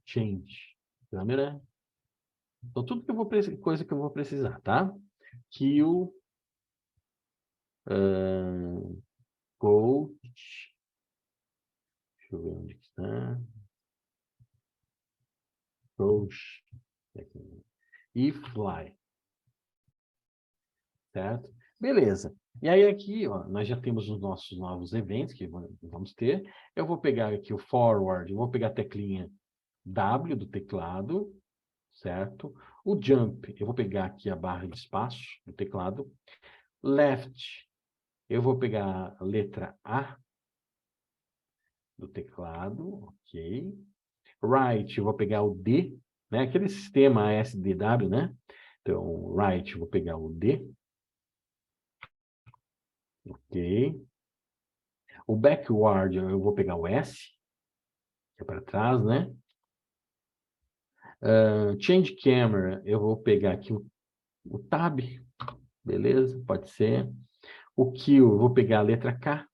Change. Câmera. Então, tudo que eu vou coisa que eu vou precisar, tá? Kill, Coach, deixa eu ver onde que está. Coach, e Fly, certo? Beleza. E aí aqui, ó, nós já temos os nossos novos eventos que vamos ter. Eu vou pegar aqui o Forward, eu vou pegar a teclinha W do teclado, certo? O jump, eu vou pegar aqui a barra de espaço do teclado. Left, eu vou pegar a letra A do teclado, ok. Right, eu vou pegar o D, né? Aquele sistema ASDW, né? Então, right, eu vou pegar o D, ok. O backward, eu vou pegar o S, que é para trás, né? Change camera, eu vou pegar aqui o tab, beleza? Pode ser. O kill, eu vou pegar a letra K,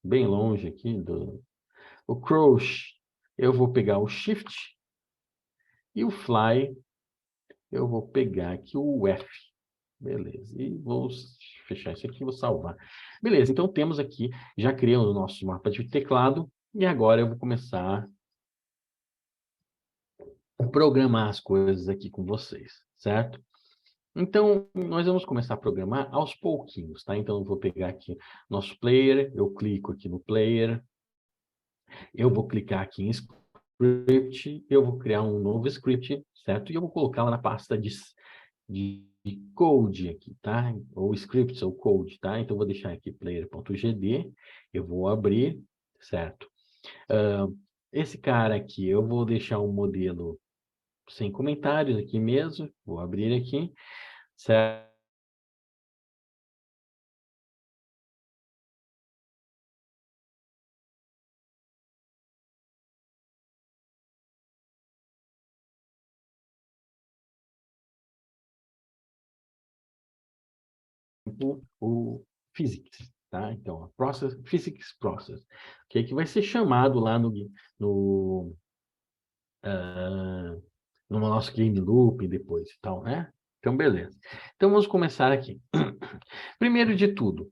bem longe aqui. O crouch, eu vou pegar o shift. E o fly, eu vou pegar aqui o F. Beleza. E vou fechar isso aqui e vou salvar. Beleza, então temos aqui, já criamos o nosso mapa de teclado. E agora eu vou começar a programar as coisas aqui com vocês, certo? Então, nós vamos começar a programar aos pouquinhos, tá? Então, eu vou pegar aqui nosso player, eu clico aqui no player, eu vou clicar aqui em script, eu vou criar um novo script, certo? E eu vou colocar lá na pasta de code aqui, tá? Ou scripts ou code, tá? Então, eu vou deixar aqui player.gd, eu vou abrir, certo? Esse cara aqui, eu vou deixar um modelo sem comentários aqui mesmo, vou abrir aqui, certo? O physics, tá? Então, a physics process, que vai ser chamado lá no, no nosso game loop depois e tal, né? Então, beleza. Então, vamos começar aqui. Primeiro de tudo,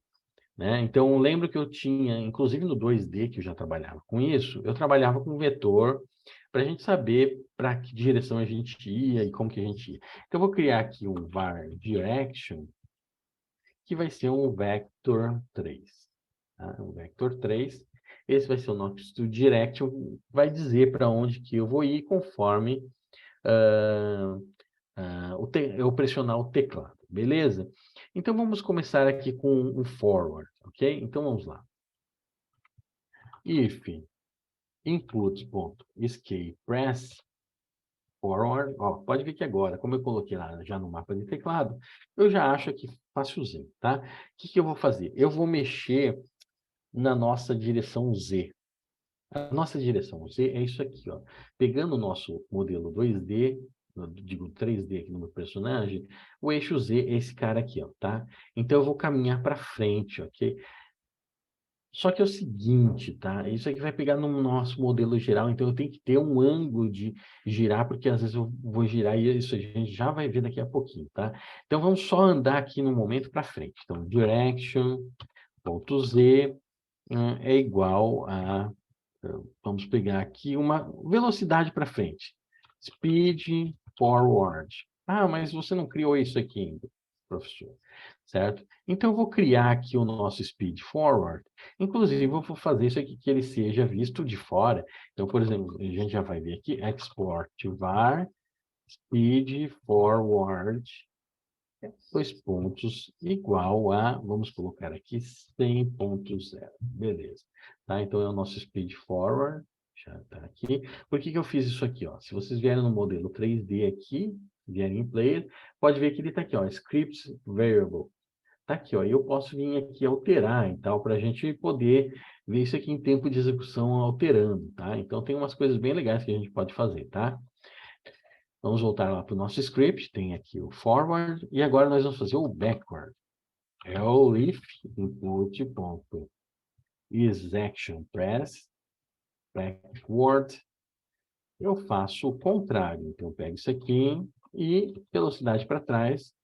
né? Então, lembro que eu tinha, inclusive no 2D, que eu já trabalhava com isso, eu trabalhava com vetor para a gente saber para que direção a gente ia e como que a gente ia. Então, eu vou criar aqui um var direction, que vai ser um vector 3. Tá? Um vector 3. Esse vai ser o nosso direction, vai dizer para onde que eu vou ir conforme eu pressionar o teclado, beleza? Então, vamos começar aqui com o forward, ok? Então, vamos lá. If input.escape press forward, ó, pode ver que agora, como eu coloquei lá já no mapa de teclado, eu já acho aqui facilzinho, tá? O que que eu vou fazer? Eu vou mexer na nossa direção Z. A nossa direção Z é isso aqui, ó. Pegando o nosso modelo 2D, eu digo 3D aqui no meu personagem, o eixo Z é esse cara aqui, ó, tá? Então eu vou caminhar para frente, ok? Só que é o seguinte, tá? Isso aqui vai pegar no nosso modelo geral, então eu tenho que ter um ângulo de girar, porque às vezes eu vou girar e isso a gente já vai ver daqui a pouquinho, tá? Então vamos só andar aqui no momento para frente. Então, direction, ponto Z, é igual a... Vamos pegar aqui uma velocidade para frente. Speed forward. Ah, mas você não criou isso aqui ainda, professor. Certo? Então, eu vou criar aqui o nosso speed forward. Inclusive, eu vou fazer isso aqui que ele seja visto de fora. Então, por exemplo, a gente já vai ver aqui, export var speed forward, dois pontos, igual a, vamos colocar aqui, 100.0. Beleza. Tá? Então, é o nosso speed forward. Já está aqui. Por que que eu fiz isso aqui? Ó? Se vocês vierem no modelo 3D aqui, vierem em player, pode ver que ele está aqui, ó, scripts variable. Está aqui, ó, e eu posso vir aqui alterar e tal, para a gente poder ver isso aqui em tempo de execução alterando, tá? Então, tem umas coisas bem legais que a gente pode fazer, tá? Vamos voltar lá para o nosso script, tem aqui o forward, e agora nós vamos fazer o backward. É o if input ponto is action press backward. Eu faço o contrário, então eu pego isso aqui e velocidade para trás,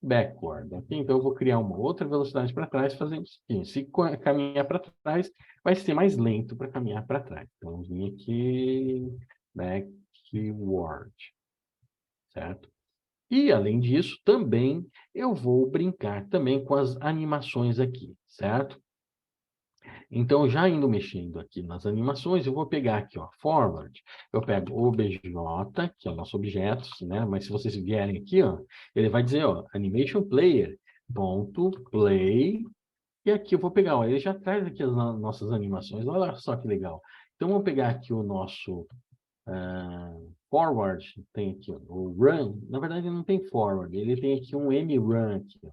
backward. Okay? Então eu vou criar uma outra velocidade para trás fazendo isso aqui. Se caminhar para trás, vai ser mais lento para caminhar para trás. Então vamos vir aqui, backward, certo? E, além disso, também eu vou brincar também com as animações aqui, certo? Então, já indo mexendo aqui nas animações, eu vou pegar aqui, ó, forward. Eu pego o obj, que é o nosso objeto, né? Mas se vocês vierem aqui, ó, ele vai dizer, ó, animation player, ponto, play. E aqui eu vou pegar, ó, ele já traz aqui as nossas animações. Olha só que legal. Então, vamos pegar aqui o nosso forward, tem aqui ó, o run. Na verdade, não tem forward, ele tem aqui um mrun aqui, ó.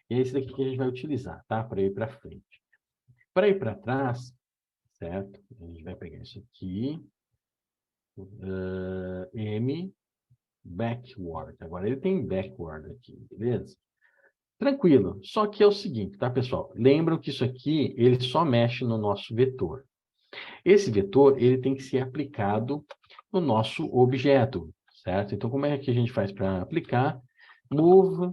E é esse daqui que a gente vai utilizar, tá? Para ir para frente. Para ir para trás, certo? A gente vai pegar isso aqui, M backward. Agora ele tem backward aqui, beleza? Tranquilo. Só que é o seguinte, tá, pessoal? Lembram que isso aqui, ele só mexe no nosso vetor. Esse vetor, ele tem que ser aplicado no nosso objeto, certo? Então, como é que a gente faz para aplicar? Move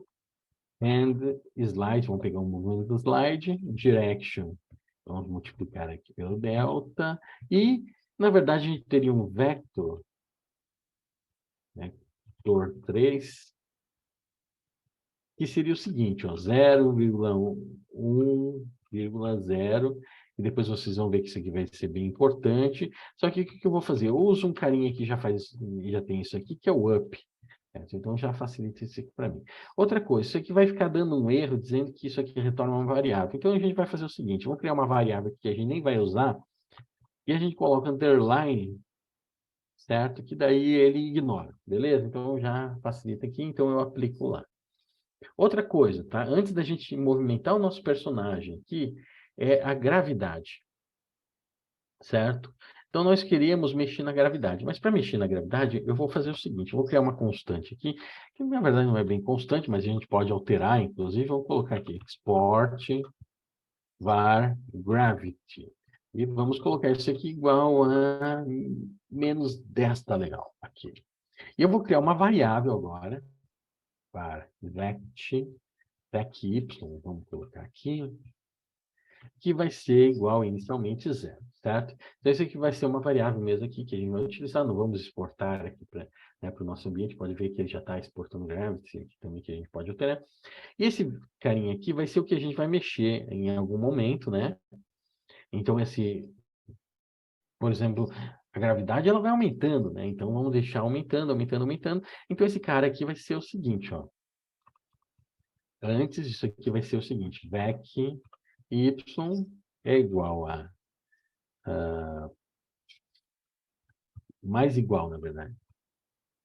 and slide. Vamos pegar o movimento do slide, direction. Vamos multiplicar aqui pelo delta. E, na verdade, a gente teria um vector, né, vetor 3, que seria o seguinte, ó, 0,1,0, e depois vocês vão ver que isso aqui vai ser bem importante. Só que o que eu vou fazer? Eu uso um carinha que já tem isso aqui, que é o up. Certo? Então já facilita isso aqui para mim. Outra coisa, isso aqui vai ficar dando um erro dizendo que isso aqui retorna uma variável. Então a gente vai fazer o seguinte, vamos criar uma variável que a gente nem vai usar, e a gente coloca underline, certo? Que daí ele ignora, beleza? Então já facilita aqui, então eu aplico lá. Outra coisa, tá? Antes da gente movimentar o nosso personagem aqui, é a gravidade, certo? Então, nós queríamos mexer na gravidade, mas para mexer na gravidade, eu vou fazer o seguinte, eu vou criar uma constante aqui, que na verdade não é bem constante, mas a gente pode alterar, inclusive, vou colocar aqui, export var gravity. E vamos colocar isso aqui igual a menos 10, tá legal, aqui. E eu vou criar uma variável agora, para vec y, vamos colocar aqui, que vai ser igual inicialmente zero, certo? Então, isso aqui vai ser uma variável mesmo aqui que a gente vai utilizar, não vamos exportar aqui para, né, o nosso ambiente, pode ver que ele já está exportando gravity aqui também, que a gente pode alterar. E esse carinha aqui vai ser o que a gente vai mexer em algum momento, né? Então, por exemplo, a gravidade ela vai aumentando, né? Então, vamos deixar aumentando, aumentando, aumentando. Então, esse cara aqui vai ser o seguinte, ó. Antes, isso aqui vai ser o seguinte, vec y é igual a mais igual, na verdade.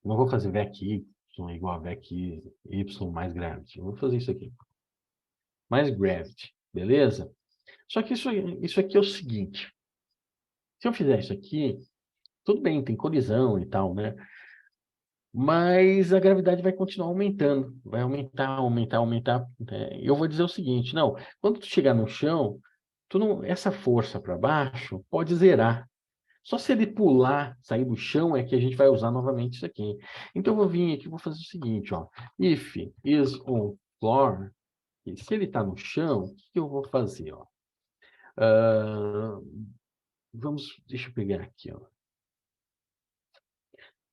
Não vou fazer vec y igual a vec y mais gravity. Eu vou fazer isso aqui. Mais gravity, beleza? Só que isso aqui é o seguinte. Se eu fizer isso aqui, tudo bem, tem colisão e tal, né? Mas a gravidade vai continuar aumentando. Vai aumentar, aumentar, aumentar. Eu vou dizer o seguinte, não, quando tu chegar no chão, essa força para baixo pode zerar. Só se ele pular, sair do chão, é que a gente vai usar novamente isso aqui. Então, eu vou vir aqui e vou fazer o seguinte, ó. If is on floor, e se ele está no chão, o que eu vou fazer, ó? Deixa eu pegar aqui, ó.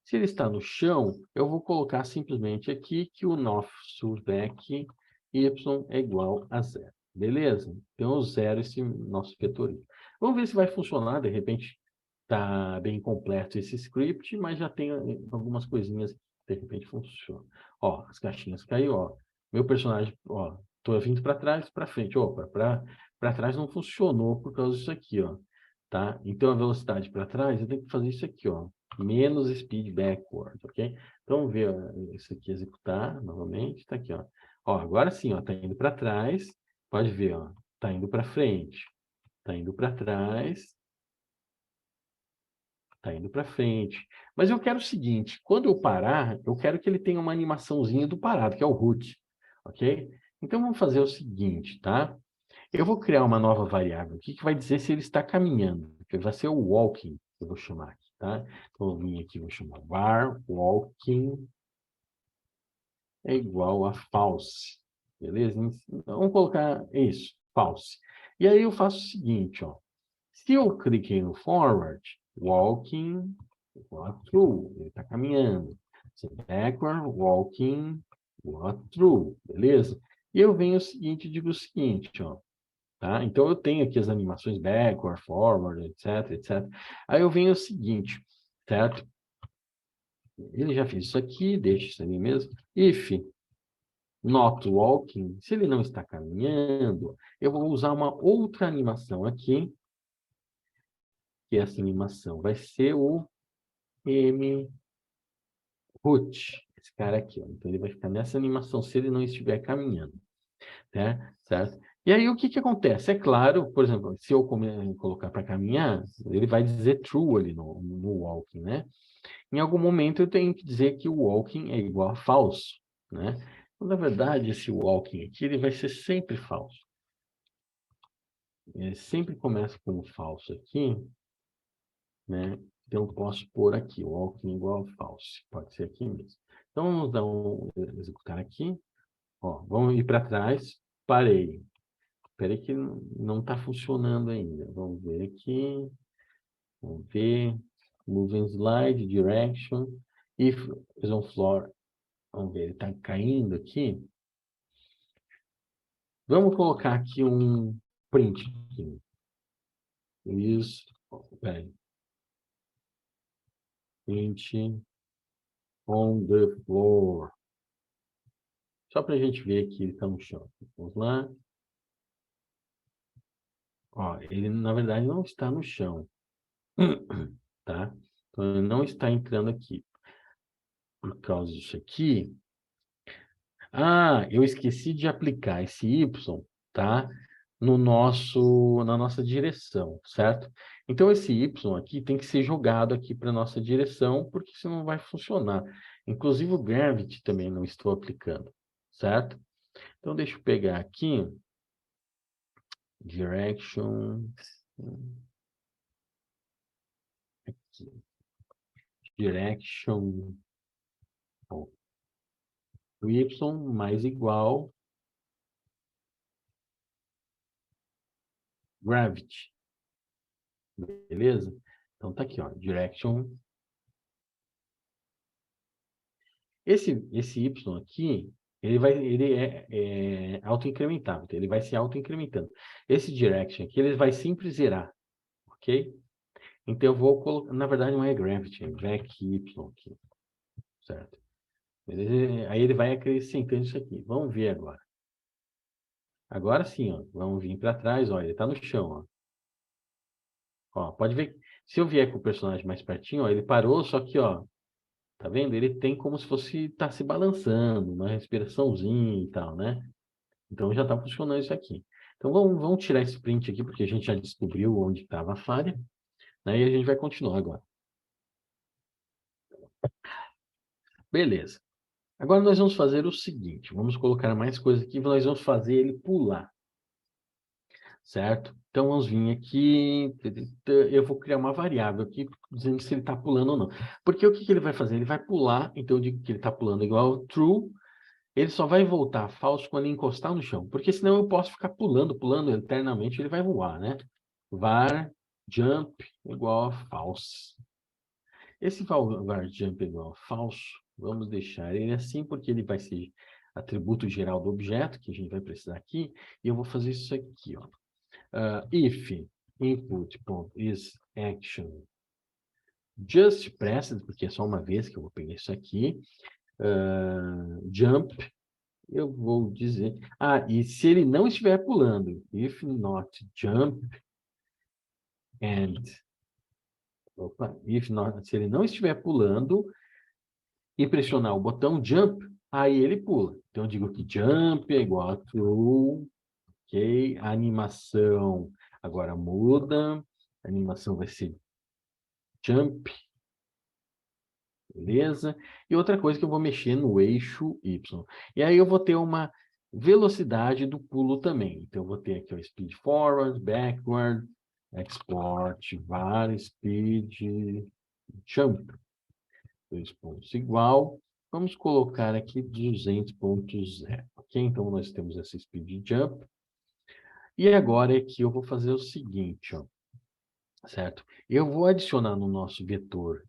Se ele está no chão, eu vou colocar simplesmente aqui que o nosso vec y é igual a zero. Beleza? Então, eu zero esse nosso vetorinho. Vamos ver se vai funcionar, de repente está bem completo esse script, mas já tem algumas coisinhas que de repente funcionam. Ó, as caixinhas caiu, ó. Meu personagem, ó, tô vindo para trás, para frente. Opa, para trás não funcionou por causa disso aqui, ó. Tá? Então a velocidade para trás, eu tenho que fazer isso aqui, ó. Menos speed backward, ok? Então vamos ver ó, isso aqui executar novamente, tá aqui, ó. Ó, agora sim, ó, tá indo para trás. Pode ver, ó, tá indo para frente, tá indo para trás, tá indo para frente. Mas eu quero o seguinte, quando eu parar, eu quero que ele tenha uma animaçãozinha do parado, que é o root, ok? Então, vamos fazer o seguinte, tá? Eu vou criar uma nova variável aqui que vai dizer se ele está caminhando, que vai ser o walking, que eu vou chamar aqui, tá? Então, eu vim aqui, vou chamar var walking é igual a false, beleza? Então, vamos colocar isso, false. E aí eu faço o seguinte, ó. Se eu cliquei no forward, walking igual a true, ele está caminhando. Se backward, walking igual a true, beleza? E eu venho o seguinte, digo o seguinte, ó. tá? Então, eu tenho aqui as animações backward, forward, etc, etc. Aí eu venho o seguinte, certo? Ele já fez isso aqui, deixa isso ali mesmo. If not walking, se ele não está caminhando, eu vou usar uma outra animação aqui, que essa animação vai ser o mRoot, esse cara aqui, ó. Então ele vai ficar nessa animação se ele não estiver caminhando, né? Certo? E aí o que que acontece? É claro, por exemplo, se eu colocar para caminhar, ele vai dizer true ali no walking, né? Em algum momento eu tenho que dizer que o walking é igual a falso, né? Então, na verdade, esse walking aqui ele vai ser sempre falso. Ele sempre começa como falso aqui, né? Então, eu posso pôr aqui, walking igual a false. Pode ser aqui mesmo. Então, vamos dar executar aqui. Ó, vamos ir para trás. Parei. Espera aí que não está funcionando ainda. Vamos ver aqui. Vamos ver. Moving slide, direction. If is on floor. Vamos ver, ele está caindo aqui. Vamos colocar aqui um print. Aqui. Isso. Peraí. Print on the floor. Só para a gente ver que ele está no chão. Vamos lá. Ó, ele, na verdade, não está no chão. Tá? Então, ele não está entrando aqui. Por causa disso aqui. Ah, eu esqueci de aplicar esse Y, tá? Na nossa direção, certo? Então, esse Y aqui tem que ser jogado aqui para a nossa direção, porque senão não vai funcionar. Inclusive, o Gravity também não estou aplicando, certo? Então, deixa eu pegar aqui. Direction. Aqui. Direction. O Y mais igual Gravity. Beleza? Então, tá aqui, ó. Direction. Esse Y aqui, ele é autoincrementável, então ele vai se autoincrementando. Esse direction aqui, ele vai sempre zerar, ok? Então eu vou colocar, na verdade não é gravity, é vec Y aqui, certo? Aí ele vai acrescentando isso aqui. Vamos ver agora. Agora sim, ó, vamos vir para trás, ó, ele está no chão, ó. Ó, pode ver, se eu vier com o personagem mais pertinho, ó, ele parou, só que, ó, tá vendo? Ele tem como se fosse tá se balançando, uma respiraçãozinha e tal, né? Então já está funcionando isso aqui. Então vamos tirar esse print aqui, porque a gente já descobriu onde estava a falha, né? E a gente vai continuar agora. Beleza. Agora nós vamos fazer o seguinte, vamos colocar mais coisa aqui, nós vamos fazer ele pular, certo? Então vamos vir aqui, eu vou criar uma variável aqui, dizendo se ele está pulando ou não. Porque o que que ele vai fazer? Ele vai pular, então eu digo que ele está pulando igual true, ele só vai voltar falso quando encostar no chão, porque senão eu posso ficar pulando, pulando eternamente, ele vai voar, né? Var jump igual a false. Esse var jump igual a falso, vamos deixar ele assim, porque ele vai ser atributo geral do objeto, que a gente vai precisar aqui, e eu vou fazer isso aqui, ó. If input.is action just pressed, porque é só uma vez que eu vou pegar isso aqui, jump, eu vou dizer... Ah, e se ele não estiver pulando, if not jump and... Opa, if not, se ele não estiver pulando e pressionar o botão jump, aí ele pula. Então eu digo que jump é igual a true, ok? A animação agora muda, a animação vai ser jump, beleza? E outra coisa que eu vou mexer no eixo Y. E aí eu vou ter uma velocidade do pulo também. Então eu vou ter aqui o speed forward, backward, export, var, speed, jump. 2 pontos igual. Vamos colocar aqui 200.0, ok? Então nós temos essa speed jump. E agora aqui eu vou fazer o seguinte, ó, certo? Eu vou adicionar no nosso vetor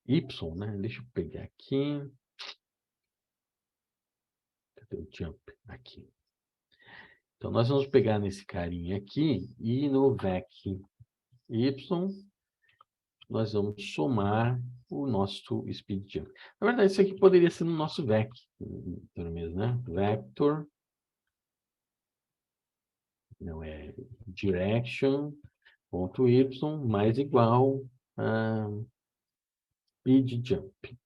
y, né? Deixa eu pegar aqui. Cadê o jump? Aqui. Então, nós vamos pegar nesse carinha aqui e no VEC Y, nós vamos somar o nosso speed jump. Na verdade, isso aqui poderia ser no nosso VEC, mesmo, né? Vector, não é direction, ponto Y, mais igual a speed jump.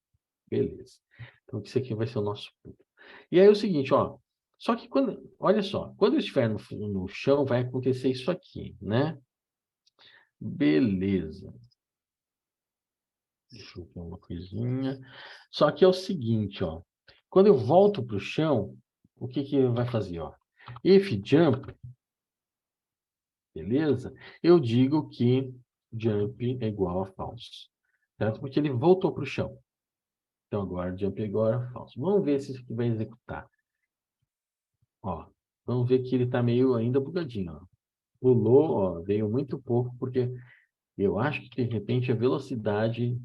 Beleza. Então, isso aqui vai ser o nosso ponto. E aí é o seguinte, ó. Só que quando, olha só, quando eu estiver no chão, vai acontecer isso aqui, né? Beleza. Deixa eu ver uma coisinha. Só que é o seguinte, ó. Quando eu volto para o chão, o que que vai fazer, ó? If jump, beleza? Eu digo que jump é igual a false, certo? Porque ele voltou para o chão. Então, agora jump é igual a false. Vamos ver se isso aqui vai executar. Ó, vamos ver que ele está meio ainda bugadinho, ó. Pulou, ó, veio muito pouco, porque eu acho que, de repente, a velocidade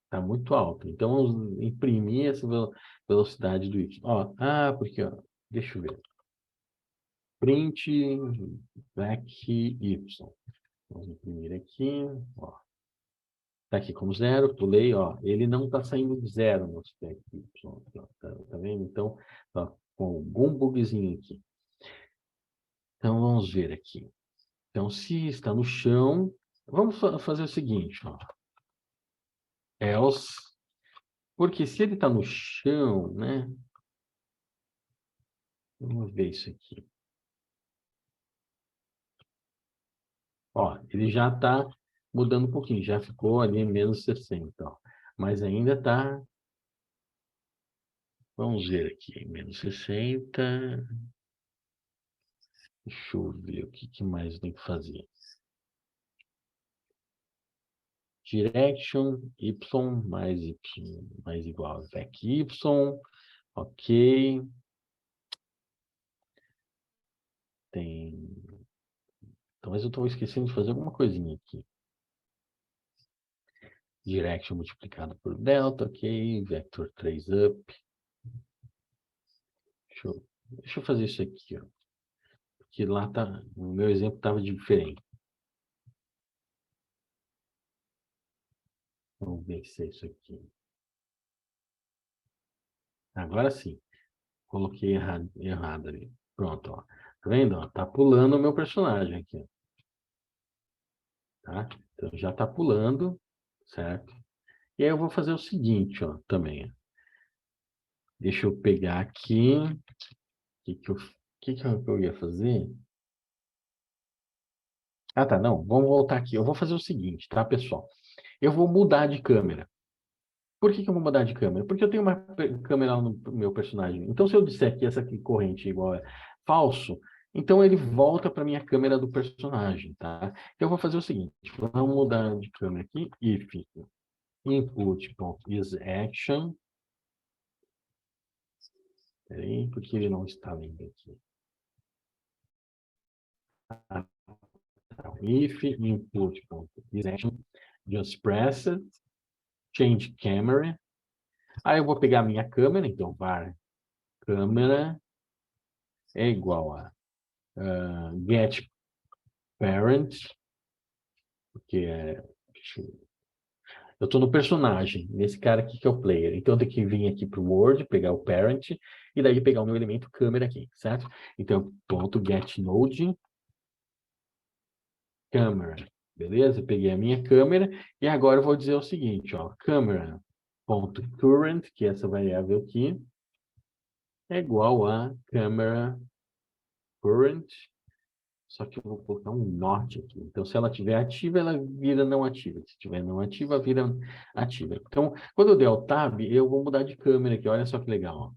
está muito alta. Então, vamos imprimir essa velocidade do y. Ó, porque, ó, deixa eu ver. Print back y. Vamos imprimir aqui, ó. Está aqui como zero, pulei, ó. Ele não está saindo de zero no stack y. Tá vendo? Então, ó, com algum bugzinho aqui. Então, vamos ver aqui. Então, se está no chão, vamos fazer o seguinte, ó. Else, porque se ele está no chão, né? Vamos ver isso aqui. Ó, ele já está mudando um pouquinho, já ficou ali menos 60, ó. Mas ainda está... Vamos ver aqui, menos 60. Deixa eu ver o que mais tem que fazer. Direction y mais igual a vec y. Ok. Tem... Talvez eu estou esquecendo de fazer alguma coisinha aqui. Direction multiplicado por delta, ok. Vector 3 up. Deixa eu fazer isso aqui, ó. Porque lá tá, o meu exemplo estava diferente. Vamos ver se é isso aqui. Agora sim. Coloquei errado ali. Pronto, ó. Tá vendo? Ó? Tá pulando o meu personagem aqui, ó. Tá? Então já tá pulando, certo? E aí eu vou fazer o seguinte, ó, também. Ó. Deixa eu pegar aqui. O que eu ia fazer? Ah, tá, não. Vamos voltar aqui. Eu vou fazer o seguinte, tá, pessoal? Eu vou mudar de câmera. Por que eu vou mudar de câmera? Porque eu tenho uma câmera no meu personagem. Então, se eu disser que essa aqui corrente igual é falso, então ele volta para minha câmera do personagem, tá? Então, eu vou fazer o seguinte. Vamos mudar de câmera aqui. If input.isAction. Peraí, porque ele não está lendo aqui. If input.isAction, just press it, change camera. Aí eu vou pegar a minha câmera, então var câmera é igual a get parent, porque eu estou no personagem, nesse cara aqui que é o player. Então eu tenho que vir aqui para o Word, pegar o parent, e daí pegar o meu elemento câmera aqui, certo? Então, ponto get node câmera, beleza? Peguei a minha câmera, e agora eu vou dizer o seguinte, ó, câmera ponto current, que é essa variável aqui, é igual a câmera current. Só que eu vou colocar um not aqui. Então, se ela estiver ativa, ela vira não ativa. Se estiver não ativa, vira ativa. Então, quando eu der o tab, eu vou mudar de câmera aqui. Olha só que legal. Ó.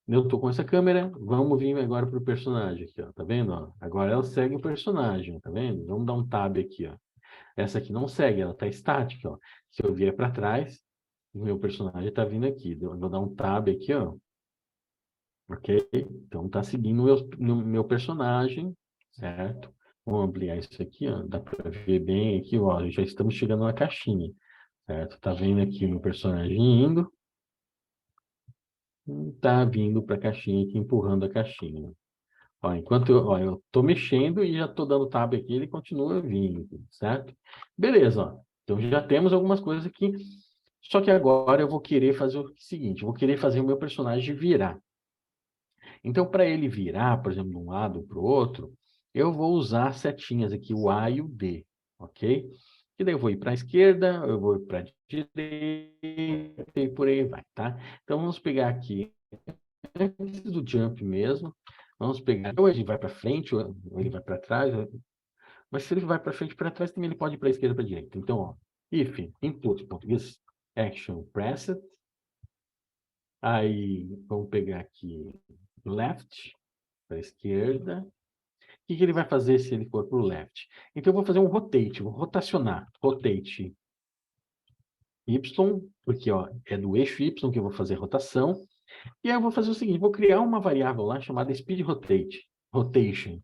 Eu estou com essa câmera, vamos vir agora para o personagem aqui. Ó. Tá vendo? Ó? Agora ela segue o personagem. Tá vendo? Vamos dar um tab aqui. Ó. Essa aqui não segue, ela está estática. Ó. Se eu vier para trás, o meu personagem está vindo aqui. Eu vou dar um tab aqui. Ó. Ok? Então, está seguindo o meu personagem, certo? Vamos ampliar isso aqui, ó. Dá para ver bem aqui, ó. Já estamos chegando na caixinha, certo? Tá vendo aqui o meu personagem indo. Tá vindo para a caixinha aqui, empurrando a caixinha. Ó, enquanto eu estou mexendo e já estou dando tab aqui, ele continua vindo, certo? Beleza, ó. Então já temos algumas coisas aqui. Só que agora eu vou querer fazer o seguinte, eu vou querer fazer o meu personagem virar. Então, para ele virar, por exemplo, de um lado para o outro, eu vou usar setinhas aqui, o A e o D, ok? E daí eu vou ir para a esquerda, eu vou para a direita e por aí vai, tá? Então, vamos pegar aqui, antes do jump mesmo, vamos pegar, ou ele vai para frente, ou ele vai para trás, mas se ele vai para frente e para trás, também ele pode ir para a esquerda e para a direita. Então, ó, if, input, português, action, pressed, aí vamos pegar aqui, left, para a esquerda. O que ele vai fazer se ele for para o left? Então, eu vou fazer um rotate, vou rotacionar. Rotate Y, porque ó, é do eixo Y que eu vou fazer rotação. E aí eu vou fazer o seguinte, vou criar uma variável lá chamada speed rotate, rotation.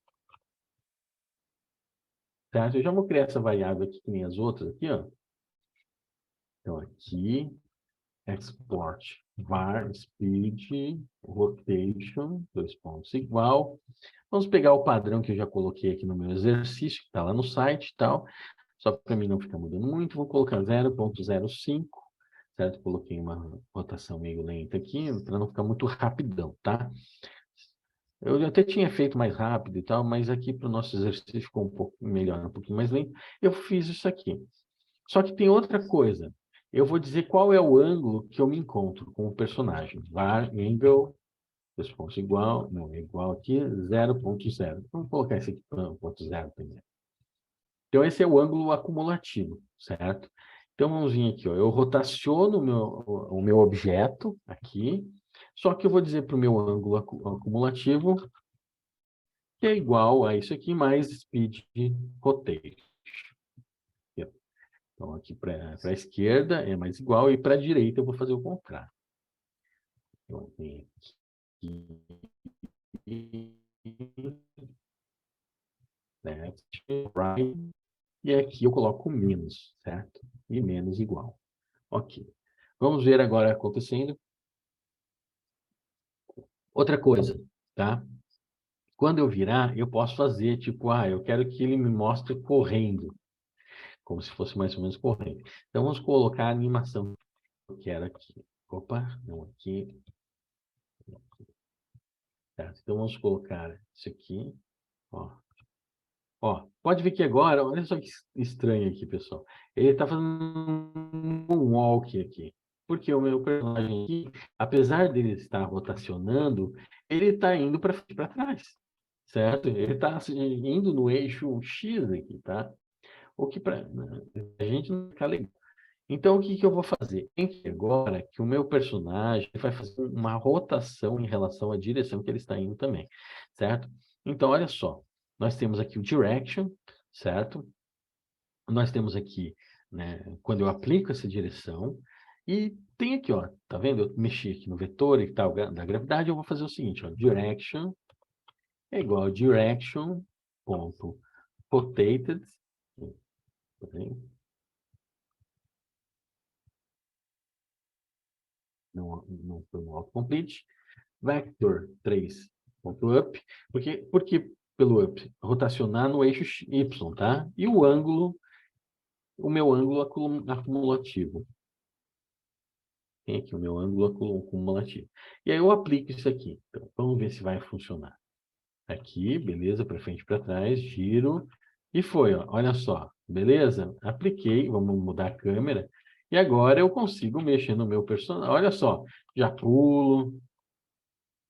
Certo? Eu já vou criar essa variável aqui, que nem as outras aqui, ó. Então, aqui, export var speed rotation, dois pontos igual. Vamos pegar o padrão que eu já coloquei aqui no meu exercício, que está lá no site e tal. Só para mim não ficar mudando muito, vou colocar 0,05, certo? Coloquei uma rotação meio lenta aqui, para não ficar muito rapidão, tá? Eu até tinha feito mais rápido e tal, mas aqui para o nosso exercício ficou um pouco melhor, um pouquinho mais lento. Eu fiz isso aqui. Só que tem outra coisa. Eu vou dizer qual é o ângulo que eu me encontro com o personagem. Var angle, dois pontos igual, não, é igual aqui, 0,0. Vamos colocar esse aqui para 1,0 primeiro. Então, esse é o ângulo acumulativo, certo? Então, vamos vir aqui, ó. Eu rotaciono o meu objeto aqui, só que eu vou dizer para o meu ângulo acumulativo que é igual a isso aqui mais speed rotation. Então, aqui para a esquerda é mais igual, e para a direita eu vou fazer o contrário. Então, tem aqui, left, right, e aqui eu coloco menos, certo? E menos igual. Ok. Vamos ver agora acontecendo. Outra coisa, tá? Quando eu virar, eu posso fazer, tipo, eu quero que ele me mostre correndo, como se fosse mais ou menos correndo. Então, vamos colocar a animação que eu quero aqui. Opa, não aqui. Tá, então, vamos colocar isso aqui, ó. Ó, pode ver que agora, olha só que estranho aqui, pessoal. Ele está fazendo um walk aqui. Porque o meu personagem aqui, apesar dele estar rotacionando, ele está indo para frente e para trás. Certo? Ele está indo no eixo X aqui, tá? O que para a gente não fica legal. Então, o que que eu vou fazer? Agora que o meu personagem vai fazer uma rotação em relação à direção que ele está indo também, certo? Então, olha só, nós temos aqui o direction, certo? Nós temos aqui, né, quando eu aplico essa direção, e tem aqui, ó, tá vendo? Eu mexi aqui no vetor e tal da gravidade, eu vou fazer o seguinte, ó, direction é igual a direction ponto rotated, tá vendo? Não foi no autocomplete, vector 3.up, porque pelo up, rotacionar no eixo Y, tá? E o ângulo, o meu ângulo acumulativo. Tem aqui o meu ângulo acumulativo. E aí eu aplico isso aqui. Então, vamos ver se vai funcionar. Aqui, beleza, para frente e para trás, giro, e foi, ó, olha só, beleza? Apliquei, vamos mudar a câmera, e agora eu consigo mexer no meu personagem. Olha só, já pulo,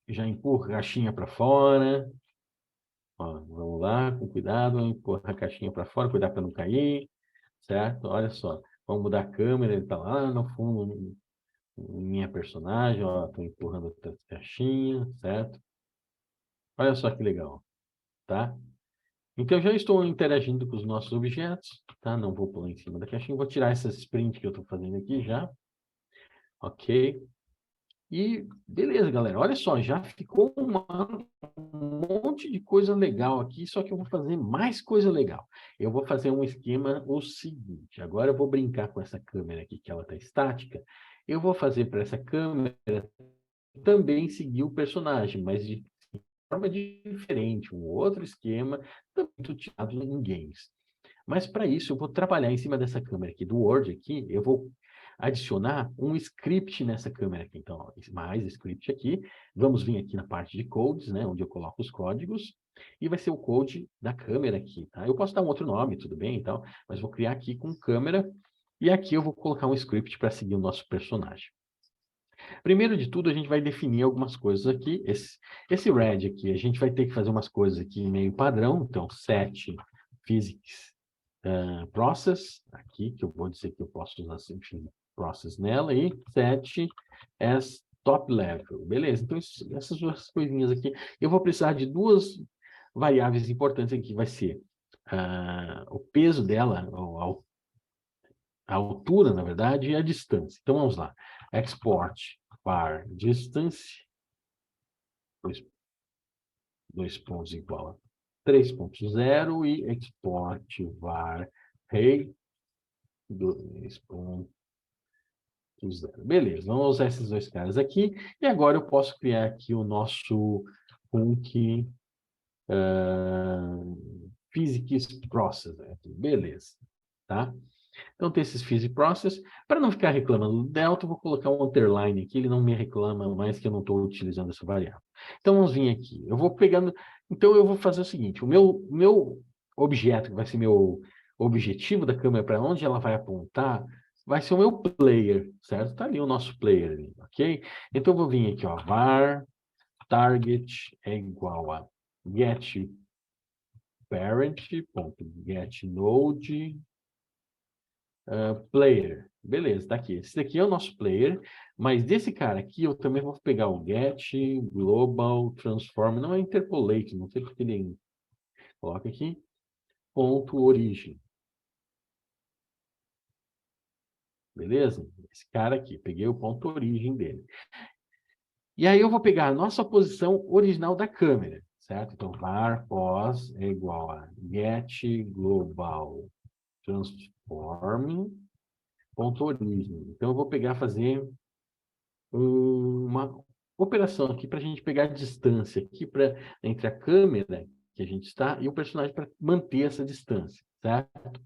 já empurro a caixinha para fora. Ó, vamos lá, com cuidado, empurrar a caixinha para fora, cuidar para não cair, certo? Olha só, vamos mudar a câmera, ele está lá no fundo, minha personagem, ó, estou empurrando a caixinha, certo? Olha só que legal, tá? Então, eu já estou interagindo com os nossos objetos, tá? Não vou pular em cima da caixinha, vou tirar essa sprint que eu estou fazendo aqui já, ok? E beleza, galera. Olha só, já ficou um monte de coisa legal aqui, só que eu vou fazer mais coisa legal. Eu vou fazer um esquema o seguinte. Agora eu vou brincar com essa câmera aqui, que ela está estática. Eu vou fazer para essa câmera também seguir o personagem, mas forma diferente, um outro esquema, também muito utilizado em games. Mas para isso eu vou trabalhar em cima dessa câmera aqui, do Word aqui, eu vou adicionar um script nessa câmera aqui. Então, ó, mais script aqui. Vamos vir aqui na parte de codes, né, onde eu coloco os códigos, e vai ser o code da câmera aqui, tá? Eu posso dar um outro nome, tudo bem, então, mas vou criar aqui com câmera, e aqui eu vou colocar um script para seguir o nosso personagem. Primeiro de tudo, a gente vai definir algumas coisas aqui. Esse red aqui, a gente vai ter que fazer umas coisas aqui meio padrão. Então, set physics process, aqui, que eu vou dizer que eu posso usar sempre process nela, e set as top level. Beleza, então essas duas coisinhas aqui. Eu vou precisar de duas variáveis importantes aqui, vai ser o peso dela, a altura, na verdade, e a distância. Então, vamos lá. Export var distance, dois pontos igual a 3.0 e export var rei 2.0. Beleza, vamos usar esses dois caras aqui. E agora eu posso criar aqui o nosso Func Physics Process. Beleza, tá? Então, tem esses Physics Process. Para não ficar reclamando do delta, eu vou colocar um underline aqui, ele não me reclama mais que eu não estou utilizando essa variável. Então, vamos vir aqui. Eu vou pegando... Então, eu vou fazer o seguinte, o meu objeto, que vai ser meu objetivo da câmera, para onde ela vai apontar, vai ser o meu player, certo? Está ali o nosso player, ali, ok? Então, eu vou vir aqui, ó, var target é igual a getParent.getNode player. Beleza, tá aqui. Esse daqui é o nosso player, mas desse cara aqui eu também vou pegar o get global transform, não é interpolate, não sei porque ele coloca aqui, ponto origem. Beleza? Esse cara aqui, peguei o ponto origem dele. E aí eu vou pegar a nossa posição original da câmera, certo? Então, var pos é igual a get global transform ponto origem. Então, eu vou pegar, fazer uma operação aqui para a gente pegar a distância aqui entre a câmera que a gente está e o personagem para manter essa distância, certo?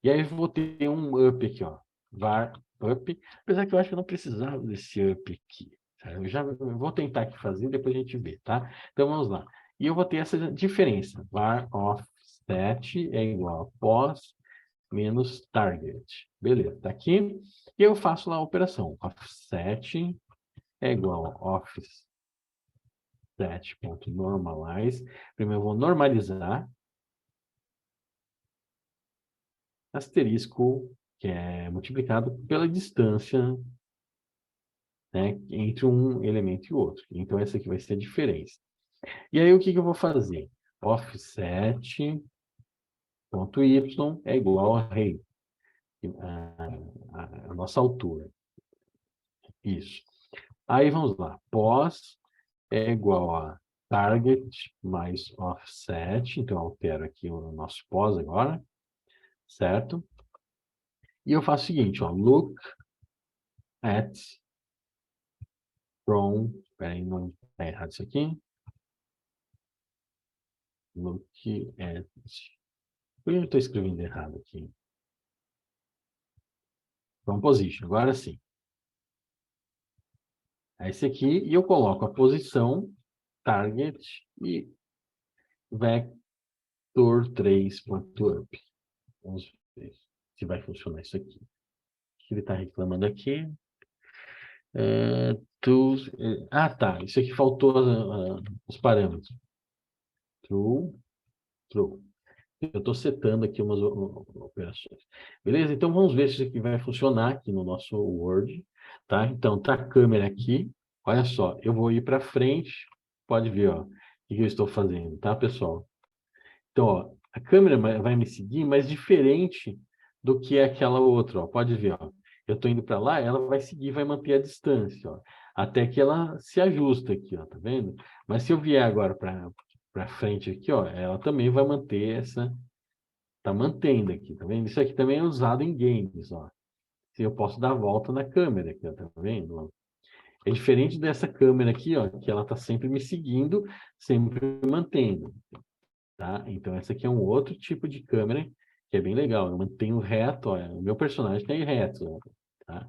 E aí eu vou ter um up aqui, ó, var up, apesar que eu acho que eu não precisava desse up aqui. Tá? Eu vou tentar aqui fazer, depois a gente vê, tá? Então vamos lá. E eu vou ter essa diferença, var offset é igual a pos menos target. Beleza, tá aqui. E eu faço lá a operação, offset é igual a offset.normalize. Primeiro eu vou normalizar asterisco, que é multiplicado pela distância, né, entre um elemento e outro. Então, essa aqui vai ser a diferença. E aí, o que eu vou fazer? Offset.y é igual a rei, a nossa altura. Isso. Aí, vamos lá. Pos é igual a target mais offset. Então, eu altero aqui o nosso pos agora, certo? E eu faço o seguinte, ó, look at from, peraí, não está errado isso aqui. Look at, por que eu estou escrevendo errado aqui? From position, agora sim. É esse aqui, e eu coloco a posição, target e vector 3.up. Vamos ver se vai funcionar isso aqui. O que ele está reclamando aqui? Tá. Isso aqui faltou os parâmetros. True, true. Eu estou setando aqui umas operações. Beleza? Então, vamos ver se isso aqui vai funcionar aqui no nosso Word. Tá? Então, tá a câmera aqui. Olha só, eu vou ir para frente. Pode ver, ó, o que eu estou fazendo, tá, pessoal? Então, ó, a câmera vai me seguir, mas diferente do que é aquela outra, ó. Pode ver, ó. Eu estou indo para lá, ela vai seguir, vai manter a distância, ó, até que ela se ajusta aqui, ó, tá vendo? Mas se eu vier agora para frente aqui, ó, ela também vai manter essa, tá mantendo aqui, tá vendo? Isso aqui também é usado em games, ó. Se eu posso dar a volta na câmera aqui, ó, tá vendo? É diferente dessa câmera aqui, ó, que ela está sempre me seguindo, sempre me mantendo, tá? Então, essa aqui é um outro tipo de câmera que é bem legal. Eu mantenho reto, ó, o meu personagem está reto, ó, tá?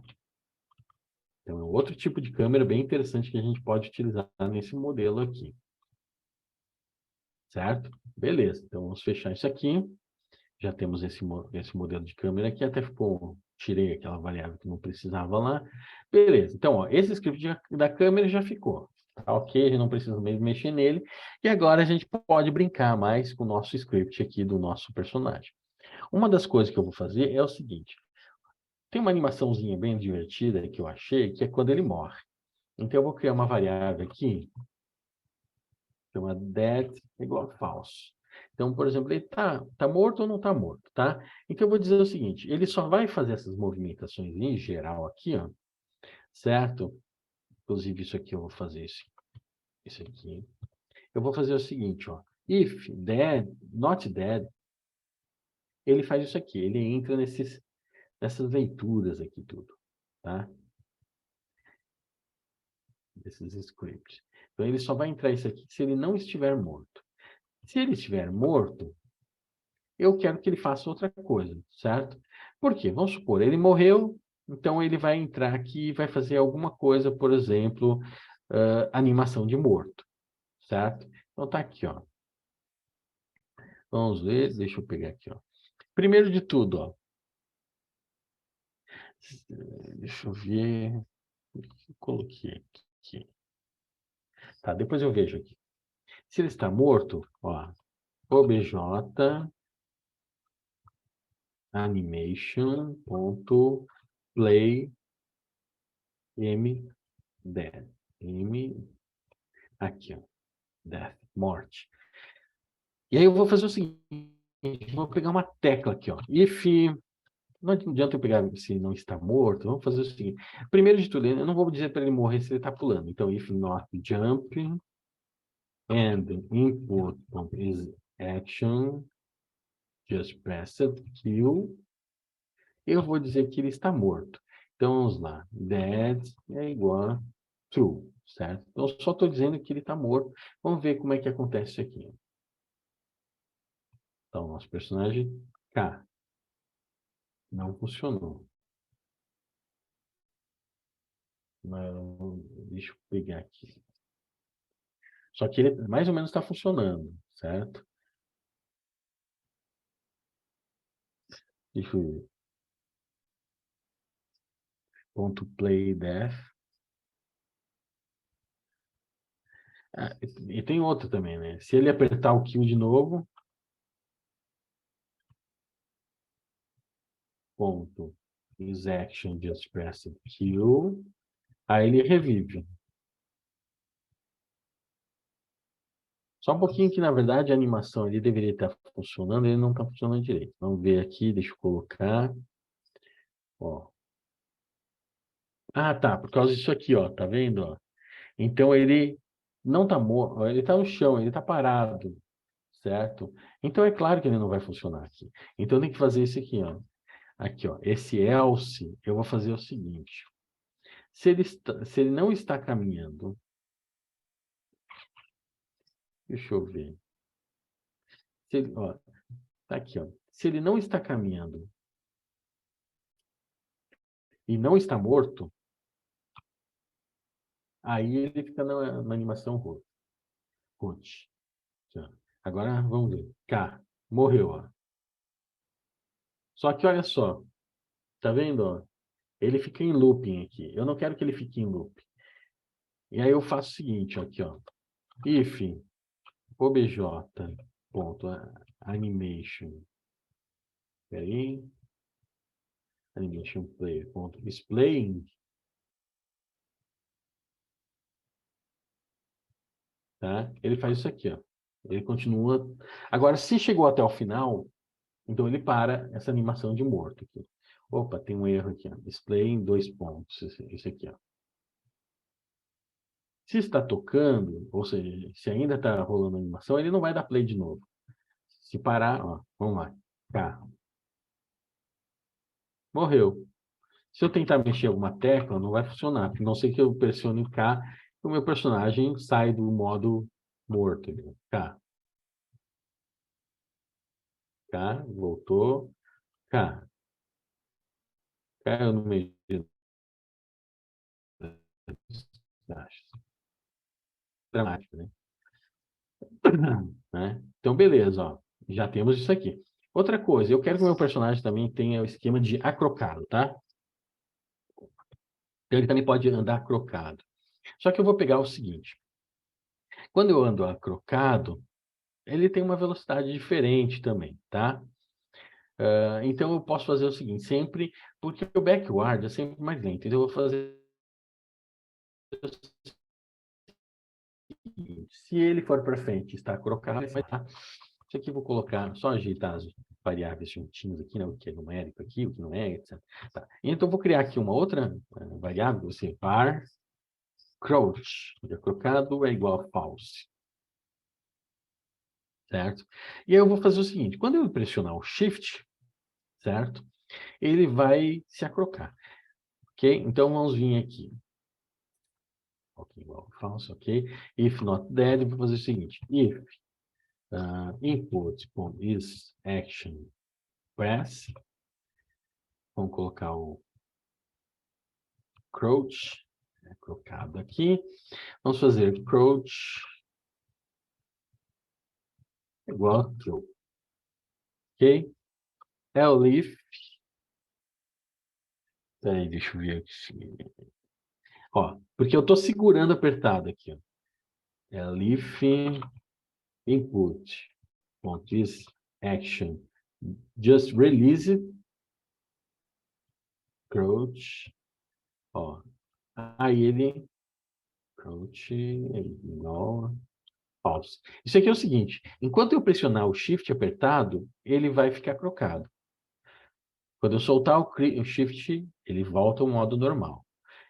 Então, é um outro tipo de câmera bem interessante que a gente pode utilizar nesse modelo aqui. Certo? Beleza. Então, vamos fechar isso aqui. Já temos esse modelo de câmera aqui. Até ficou... Tirei aquela variável que não precisava lá. Beleza. Então, ó, esse script da câmera já ficou. Tá ok? A gente não precisa mesmo mexer nele. E agora a gente pode brincar mais com o nosso script aqui do nosso personagem. Uma das coisas que eu vou fazer é o seguinte. Tem uma animaçãozinha bem divertida que eu achei, que é quando ele morre. Então, eu vou criar uma variável aqui, chama dead igual a falso. Então, por exemplo, ele tá morto ou não está morto, tá? Então, eu vou dizer o seguinte, ele só vai fazer essas movimentações em geral aqui, ó, certo? Inclusive, isso aqui eu vou fazer isso aqui. Eu vou fazer o seguinte, ó, if dead, not dead, ele faz isso aqui, ele entra nessas leituras aqui tudo, tá? Desses scripts. Então, ele só vai entrar isso aqui se ele não estiver morto. Se ele estiver morto, eu quero que ele faça outra coisa, certo? Por quê? Vamos supor, ele morreu, então ele vai entrar aqui e vai fazer alguma coisa, por exemplo, animação de morto, certo? Então tá aqui, ó. Vamos ver, deixa eu pegar aqui, ó. Primeiro de tudo, ó. Deixa eu ver. O que eu coloquei aqui? Tá, depois eu vejo aqui. Se ele está morto, ó, obj animation.play mdeath. Aqui, ó. Death, morte. E aí eu vou fazer o seguinte, vou pegar uma tecla aqui, ó. If, não adianta eu pegar se não está morto, vamos fazer o seguinte. Primeiro de tudo, eu não vou dizer para ele morrer se ele está pulando. Então, if not jump and input is action, just press it, kill, eu vou dizer que ele está morto. Então, vamos lá. Dead é igual a true, certo? Então, só estou dizendo que ele está morto. Vamos ver como é que acontece isso aqui. Então, nosso personagem K não funcionou. Não, deixa eu pegar aqui. Só que ele mais ou menos está funcionando, certo? Deixa eu ver. Ponto play def. Ah, e tem outro também, né? Se ele apertar o kill de novo, ponto is action just press kill, aí ele revive. Só um pouquinho que, na verdade, a animação ele deveria estar funcionando, ele não está funcionando direito. Vamos ver aqui, deixa eu colocar. Ó. Ah, tá, por causa disso aqui, ó, tá vendo? Ó? Então ele não está morto, ele está no chão, ele está parado, certo? Então é claro que ele não vai funcionar aqui. Então tem que fazer isso aqui, ó. Aqui, ó, esse else, eu vou fazer o seguinte. Se ele não está caminhando, deixa eu ver. Se ele, ó, tá aqui, ó. Se ele não está caminhando e não está morto, aí ele fica na animação root. Agora vamos ver. K, morreu, ó. Só que olha só, tá vendo, ó? Ele fica em looping aqui. Eu não quero que ele fique em loop. E aí eu faço o seguinte, ó, aqui, ó. If obj.animation. Peraí. Animation player.displaying. Tá? Ele faz isso aqui, ó. Ele continua. Agora, se chegou até o final, então ele para essa animação de morto aqui. Opa, tem um erro aqui, ó. Display em 2 pontos. Esse aqui, ó. Se está tocando, ou seja, se ainda está rolando a animação, ele não vai dar play de novo. Se parar, ó, vamos lá. Tá. Morreu. Se eu tentar mexer alguma tecla, não vai funcionar, a não ser que eu pressione K, o meu personagem sai do modo morto. K, K, voltou, K. Caiu no meio das dramático, né? Né? Então, beleza, ó. Já temos isso aqui. Outra coisa, eu quero que o meu personagem também tenha o esquema de acrocado, tá? Então, ele também pode andar crocado. Só que eu vou pegar o seguinte. Quando eu ando acrocado, ele tem uma velocidade diferente também, tá? Então, eu posso fazer o seguinte, sempre... Porque o backward é sempre mais lento. Então, eu vou fazer o seguinte. Se ele for para frente e está crocado, vai estar... Isso aqui eu vou colocar, só ajeitar as variáveis juntinhos aqui, né? O que é numérico aqui, o que não é, etc. Tá. Então, eu vou criar aqui uma outra variável, você var crouch, crocado é igual a false, certo? E aí eu vou fazer o seguinte, quando eu pressionar o shift, certo? Ele vai se acrocar, ok? Então, vamos vir aqui. Ok, igual a false, ok? If not dead, eu vou fazer o seguinte, if input.is action press, vamos colocar o crouch, crocado aqui. Vamos fazer crouch igual a true. Ok? Elif. Peraí, deixa eu ver aqui. Ó, porque eu estou segurando apertado aqui. Ó. Elif input. This action. Just release it. Crouch. Ó. Aí ele. Crouch igual false. Isso aqui é o seguinte: enquanto eu pressionar o shift apertado, ele vai ficar crocado. Quando eu soltar o shift, ele volta ao modo normal.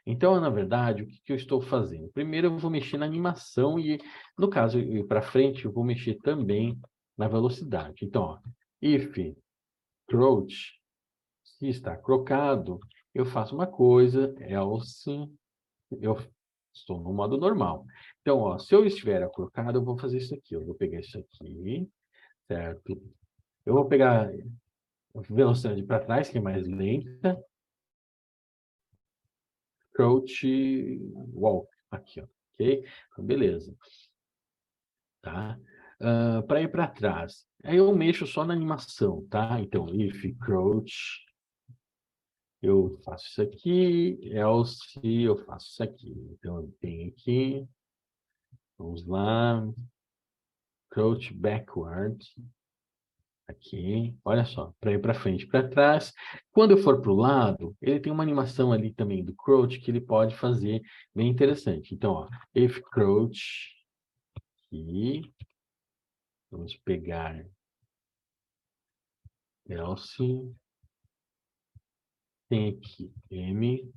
Então, na verdade, o que eu estou fazendo? Primeiro, eu vou mexer na animação e, no caso, para frente, eu vou mexer também na velocidade. Então, ó, if crouch, se está crocado, eu faço uma coisa, else, eu estou no modo normal. Então, ó, se eu estiver crocado, eu vou fazer isso aqui. Eu vou pegar isso aqui, certo? Eu vou pegar a velocidade para trás, que é mais lenta, crouch walk, aqui, ó, ok? Então, beleza. Tá? Para ir para trás, aí eu mexo só na animação, tá? Então, if crouch, eu faço isso aqui, else eu faço isso aqui. Então, eu tenho aqui, vamos lá, crouch backward, aqui, olha só, para ir para frente, para trás. Quando eu for para o lado, ele tem uma animação ali também do crouch que ele pode fazer bem interessante. Então, ó, if crouch, aqui, vamos pegar else, tem aqui M,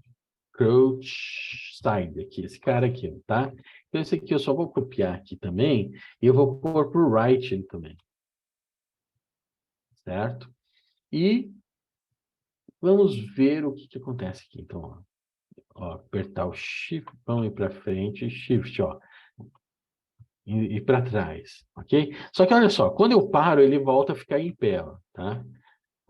crouch side, aqui, esse cara aqui, tá? Então, esse aqui eu só vou copiar aqui também, e eu vou pôr por right ele também, certo? E vamos ver o que, que acontece aqui. Então, ó, apertar o shift, vamos ir para frente, shift, ó, e para trás, ok? Só que olha só, quando eu paro, ele volta a ficar em pé, ó, tá?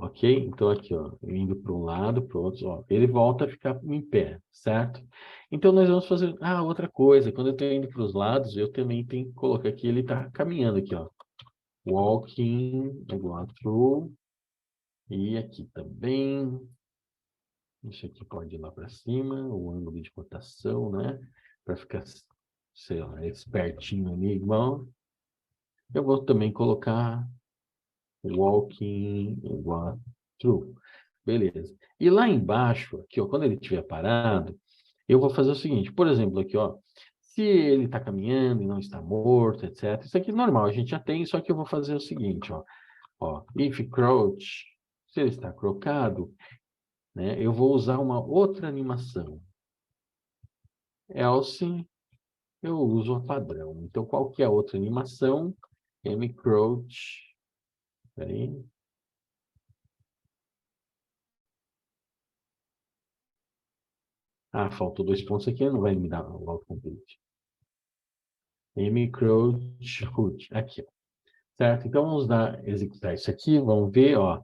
Ok? Então, aqui, ó, indo para um lado, para o outro, ó, ele volta a ficar em pé, certo? Então, nós vamos fazer... Ah, outra coisa, quando eu estou indo para os lados, eu também tenho que colocar aqui, ele está caminhando aqui, ó. Walking, igual a true. E aqui também. Isso aqui pode ir lá para cima, o ângulo de rotação, né? Para ficar, sei lá, espertinho ali, igual. Eu vou também colocar walking igual a true. Beleza. E lá embaixo, aqui, ó, quando ele estiver parado, eu vou fazer o seguinte, por exemplo, aqui, ó, se ele está caminhando e não está morto, etc. Isso aqui é normal, a gente já tem, só que eu vou fazer o seguinte, ó, if crouch, se ele está crocado, né, eu vou usar uma outra animação. Else, eu uso a padrão. Então, qual que é a outra animação? M crouch, peraí. Ah, faltou 2 pontos aqui, não vai me dar o autocomplete. mcroach root, aqui, ó. Certo? Então, vamos executar isso aqui, vamos ver, ó.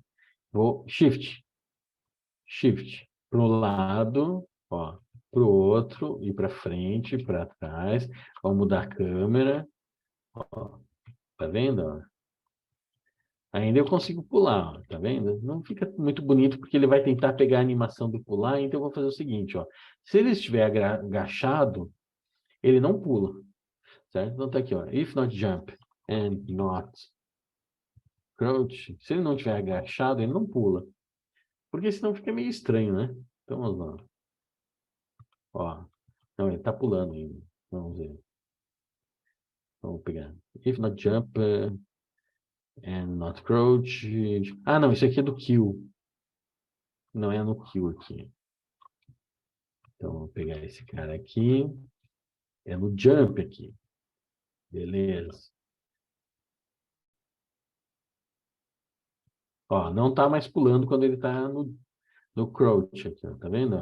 Vou shift para o lado, ó, para o outro, e para frente, para trás. Vamos mudar a câmera, ó, tá vendo? Ó? Ainda eu consigo pular, ó, tá vendo? Não fica muito bonito porque ele vai tentar pegar a animação do pular, então eu vou fazer o seguinte, ó. Se ele estiver agachado, ele não pula, certo? Então tá aqui, ó. If not jump and not crouch, se ele não estiver agachado, ele não pula. Porque senão fica meio estranho, né? Então vamos lá. Ó. Não, ele tá pulando ainda. Vamos ver. Vamos pegar. If not jump and not crouch. Ah, não, isso aqui é do kill. Não é no kill aqui. Então, vou pegar esse cara aqui. É no jump aqui. Beleza. Ó, não tá mais pulando quando ele tá no crouch aqui, ó. Tá vendo?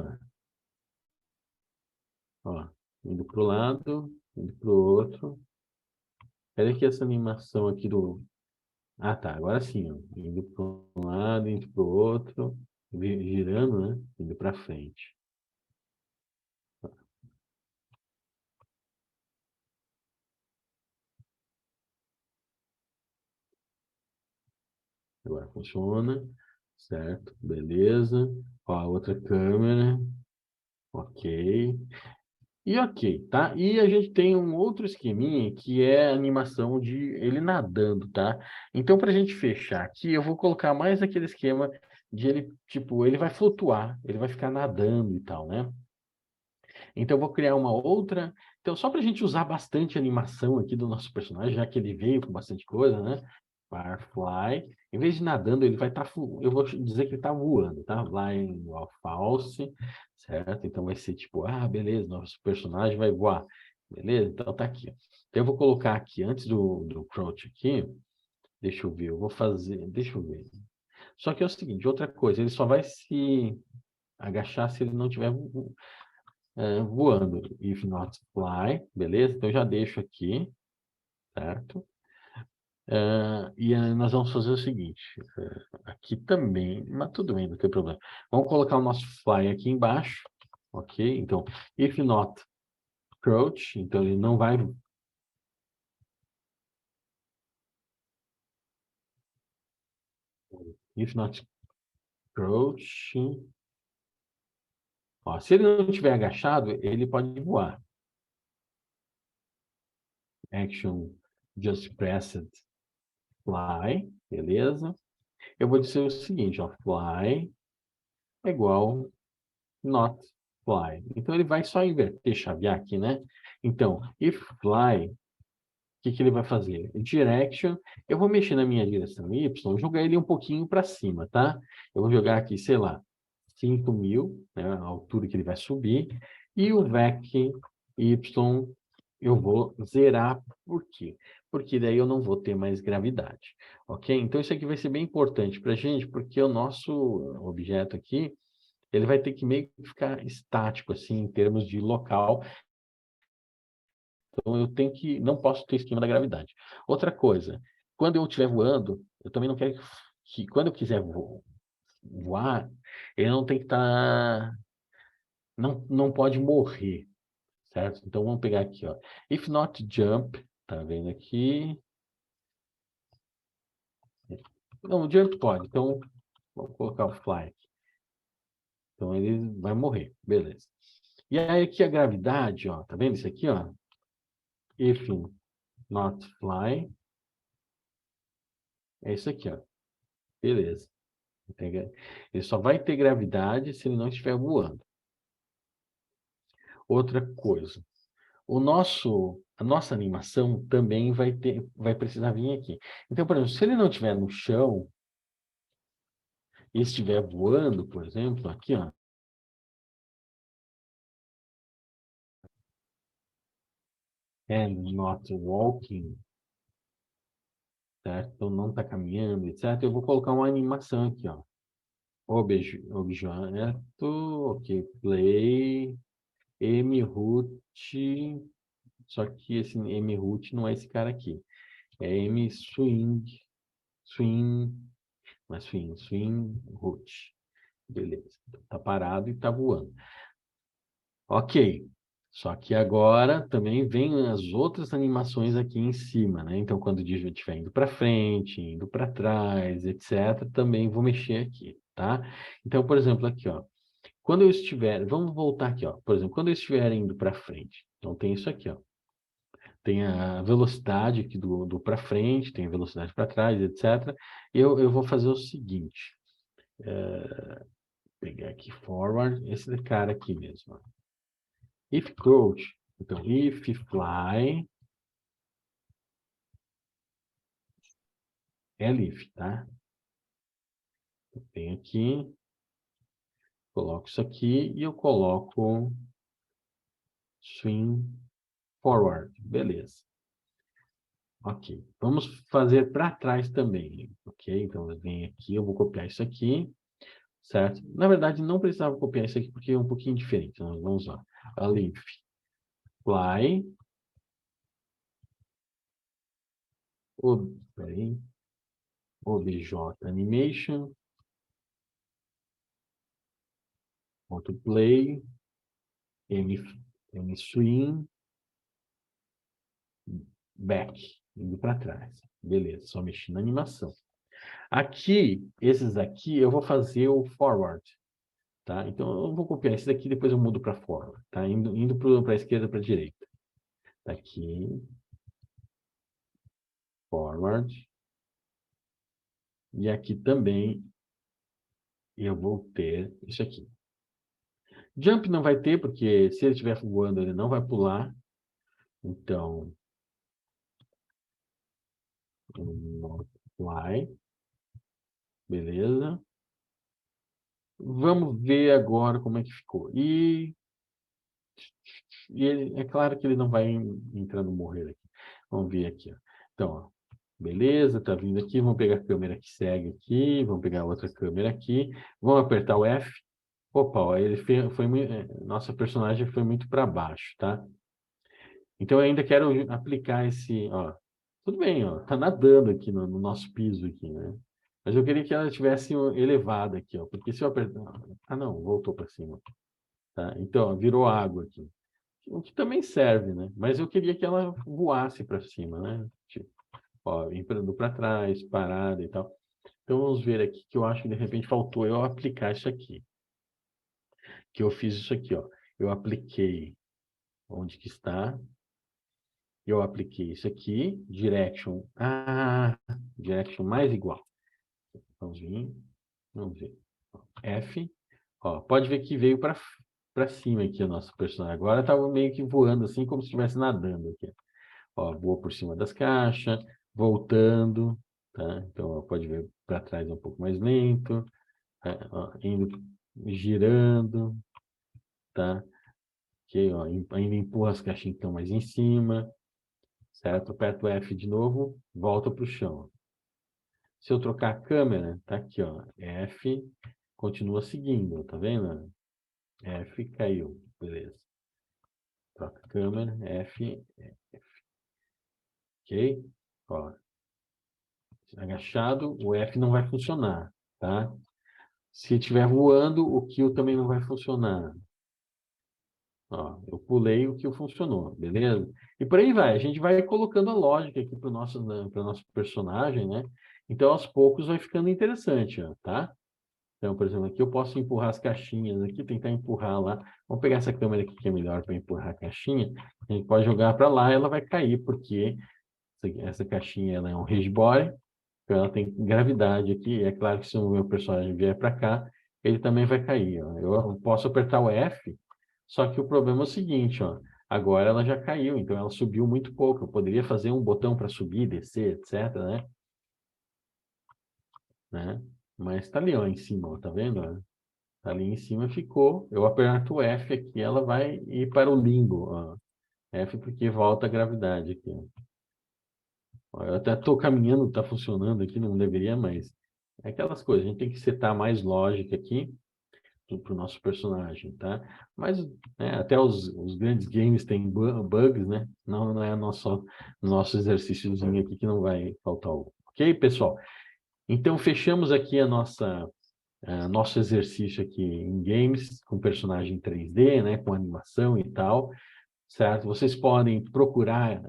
Ó, indo pro lado, indo pro outro. Olha aqui essa animação aqui do... Ah, tá. Agora sim, ó. Indo pro um lado, indo pro outro. Girando, né? Indo pra frente. Agora funciona, certo? Beleza. Ó, a outra câmera, ok. E ok, tá? E a gente tem um outro esqueminha que é a animação de ele nadando, tá? Então, para a gente fechar aqui, eu vou colocar mais aquele esquema de ele, tipo, ele vai flutuar, ele vai ficar nadando e tal, né? Então, eu vou criar uma outra. Então, só para a gente usar bastante animação aqui do nosso personagem, já que ele veio com bastante coisa, né? Firefly. Em vez de nadando, ele vai estar. Eu vou dizer que ele está voando, tá? Flying or false, certo? Então, vai ser tipo, ah, beleza, nosso personagem vai voar. Beleza? Então, tá aqui. Então, eu vou colocar aqui, antes do crouch aqui, deixa eu ver, eu vou fazer. Deixa eu ver. Só que é o seguinte, outra coisa, ele só vai se agachar se ele não tiver voando. If not fly, beleza? Então, eu já deixo aqui, certo? E nós vamos fazer o seguinte, aqui também, mas tudo bem, não tem problema. Vamos colocar o nosso fly aqui embaixo, ok? Então, if not crouch, então ele não vai... If not crouch... Ó, se ele não estiver agachado, ele pode voar. Action just pressed fly, beleza? Eu vou dizer o seguinte, ó, fly é igual not fly. Então, ele vai só inverter, chavear aqui, né? Então, if fly, o que ele vai fazer? Direction, eu vou mexer na minha direção Y, jogar ele um pouquinho para cima, tá? Eu vou jogar aqui, sei lá, 5.000, né, a altura que ele vai subir, e o VEC Y eu vou zerar, por quê? Porque daí eu não vou ter mais gravidade, ok? Então isso aqui vai ser bem importante para a gente, porque o nosso objeto aqui, ele vai ter que meio que ficar estático, assim, em termos de local. Então, eu tenho que, não posso ter esquema da gravidade. Outra coisa, quando eu estiver voando, eu também não quero que quando eu quiser voar, ele não tem que estar, não pode morrer, certo? Então, vamos pegar aqui, ó. If not jump, tá vendo aqui? Não, jump pode, então, vamos colocar o fly aqui. Então, ele vai morrer, beleza. E aí, aqui a gravidade, ó, tá vendo isso aqui, ó? If not fly, é isso aqui, ó. Beleza. Ele só vai ter gravidade se ele não estiver voando. Outra coisa, a nossa animação também vai precisar vir aqui. Então, por exemplo, se ele não estiver no chão e estiver voando, por exemplo, aqui, ó, and not walking, certo? Então não está caminhando, etc. Eu vou colocar uma animação aqui, ó. Objeto, ok, play. mroot, só que esse mroot não é esse cara aqui. É swing, mas swing root. Beleza. Tá parado e tá voando. Ok. Só que agora também vem as outras animações aqui em cima, né? Então, quando o Digio estiver indo para frente, indo para trás, etc., também vou mexer aqui, tá? Então, por exemplo, aqui, ó. Quando eu estiver, vamos voltar aqui, ó. Por exemplo, quando eu estiver indo para frente, então tem isso aqui, ó. Tem a velocidade aqui do para frente, tem a velocidade para trás, etc. Eu vou fazer o seguinte, pegar aqui forward, esse cara aqui mesmo, ó. If crouch, então if fly é lift, tá? Eu tenho aqui, coloco isso aqui e eu coloco swing forward, beleza. Ok, vamos fazer para trás também, ok? Então eu venho aqui, eu vou copiar isso aqui, certo? Na verdade, não precisava copiar isso aqui porque é um pouquinho diferente. Então, vamos lá. A leaf fly, peraí, obj animation, ponto play, m swing, back, indo para trás. Beleza, só mexi na animação. Aqui, esses aqui, eu vou fazer o forward, tá? Então, eu vou copiar esse daqui, depois eu mudo para forward, tá? Indo para a esquerda, para a direita. Aqui, forward. E aqui também eu vou ter isso aqui. Jump não vai ter, porque se ele estiver voando, ele não vai pular. Então, fly, beleza. Vamos ver agora como é que ficou. E ele, é claro que ele não vai entrando morrer aqui. Vamos ver aqui, ó. Então, ó, beleza, tá vindo aqui. Vamos pegar a câmera que segue aqui. Vamos pegar outra câmera aqui. Vamos apertar o F. Opa, ó, ele nossa personagem foi muito para baixo, tá? Então eu ainda quero aplicar esse, ó. Tudo bem, ó, tá nadando aqui no nosso piso aqui, né? Mas eu queria que ela tivesse elevada aqui, ó, porque se eu apertar, ah, não, voltou para cima, tá? Então, ó, virou água aqui. O que também serve, né? Mas eu queria que ela voasse para cima, né? Tipo, ó, indo para trás, parada e tal. Então vamos ver aqui que eu acho que de repente faltou eu aplicar isso aqui. Que eu fiz isso aqui, ó. Eu apliquei onde que está? Eu apliquei isso aqui, direction. Ah, direction mais igual. Vamos vir, vamos ver. F. Ó, pode ver que veio para cima aqui o nosso personagem. Agora estava meio que voando assim, como se estivesse nadando aqui. Ó, voa por cima das caixas, voltando, tá? Então, ó, pode ver para trás um pouco mais lento, ó, indo, girando, tá? Ok, ó, ainda empurra as caixinhas que estão mais em cima, certo? Aperto o F de novo, volta para o chão. Se eu trocar a câmera, tá aqui, ó, F, continua seguindo, tá vendo? F caiu, beleza. Troca a câmera, F, ok? Ó, agachado, o F não vai funcionar, tá? Se estiver voando, o kill também não vai funcionar. Ó, eu pulei, o kill funcionou, beleza? E por aí vai. A gente vai colocando a lógica aqui para o nosso personagem, né? Então, aos poucos, vai ficando interessante, ó, tá? Então, por exemplo, aqui eu posso empurrar as caixinhas aqui, tentar empurrar lá. Vamos pegar essa câmera aqui que é melhor para empurrar a caixinha. A gente pode jogar para lá, ela vai cair, porque essa caixinha ela é um rigid body, então ela tem gravidade aqui. E é claro que se o meu personagem vier para cá, ele também vai cair. Ó. Eu posso apertar o F, só que o problema é o seguinte, ó. Agora ela já caiu, então ela subiu muito pouco. Eu poderia fazer um botão para subir, descer, etc, né? Mas tá ali, ó, em cima, ó, tá vendo? Ó? Tá ali em cima ficou. Eu aperto o F aqui, ela vai ir para o limbo, ó. F porque volta a gravidade aqui, ó. Ó, eu até estou caminhando, está funcionando aqui, não deveria, mas é aquelas coisas. A gente tem que setar mais lógica aqui pro nosso personagem, tá? Mas né, até os grandes games têm bugs, né? Não é nosso exercíciozinho aqui que não vai faltar o. Ok, pessoal? Então, fechamos aqui nosso exercício aqui em games, com personagem 3D, né, com animação e tal, certo? Vocês podem procurar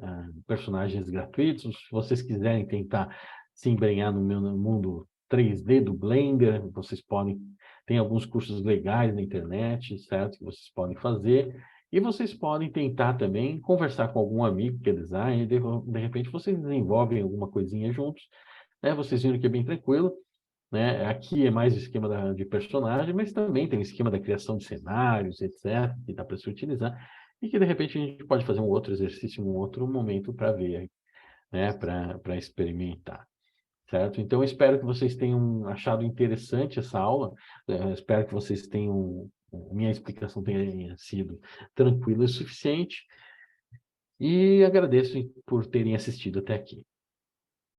personagens gratuitos, se vocês quiserem tentar se embrenhar no meu mundo 3D do Blender, vocês podem, tem alguns cursos legais na internet, certo? Que vocês podem fazer, e vocês podem tentar também conversar com algum amigo que é designer, de repente vocês desenvolvem alguma coisinha juntos, né? Vocês viram que é bem tranquilo, né? Aqui é mais o esquema de personagem, mas também tem o esquema da criação de cenários, etc., que dá para se utilizar, e que de repente a gente pode fazer um outro exercício em um outro momento para ver, né? Para experimentar, certo? Então, eu espero que vocês tenham achado interessante essa aula, espero que vocês tenham, minha explicação tenha sido tranquila o suficiente, e agradeço por terem assistido até aqui.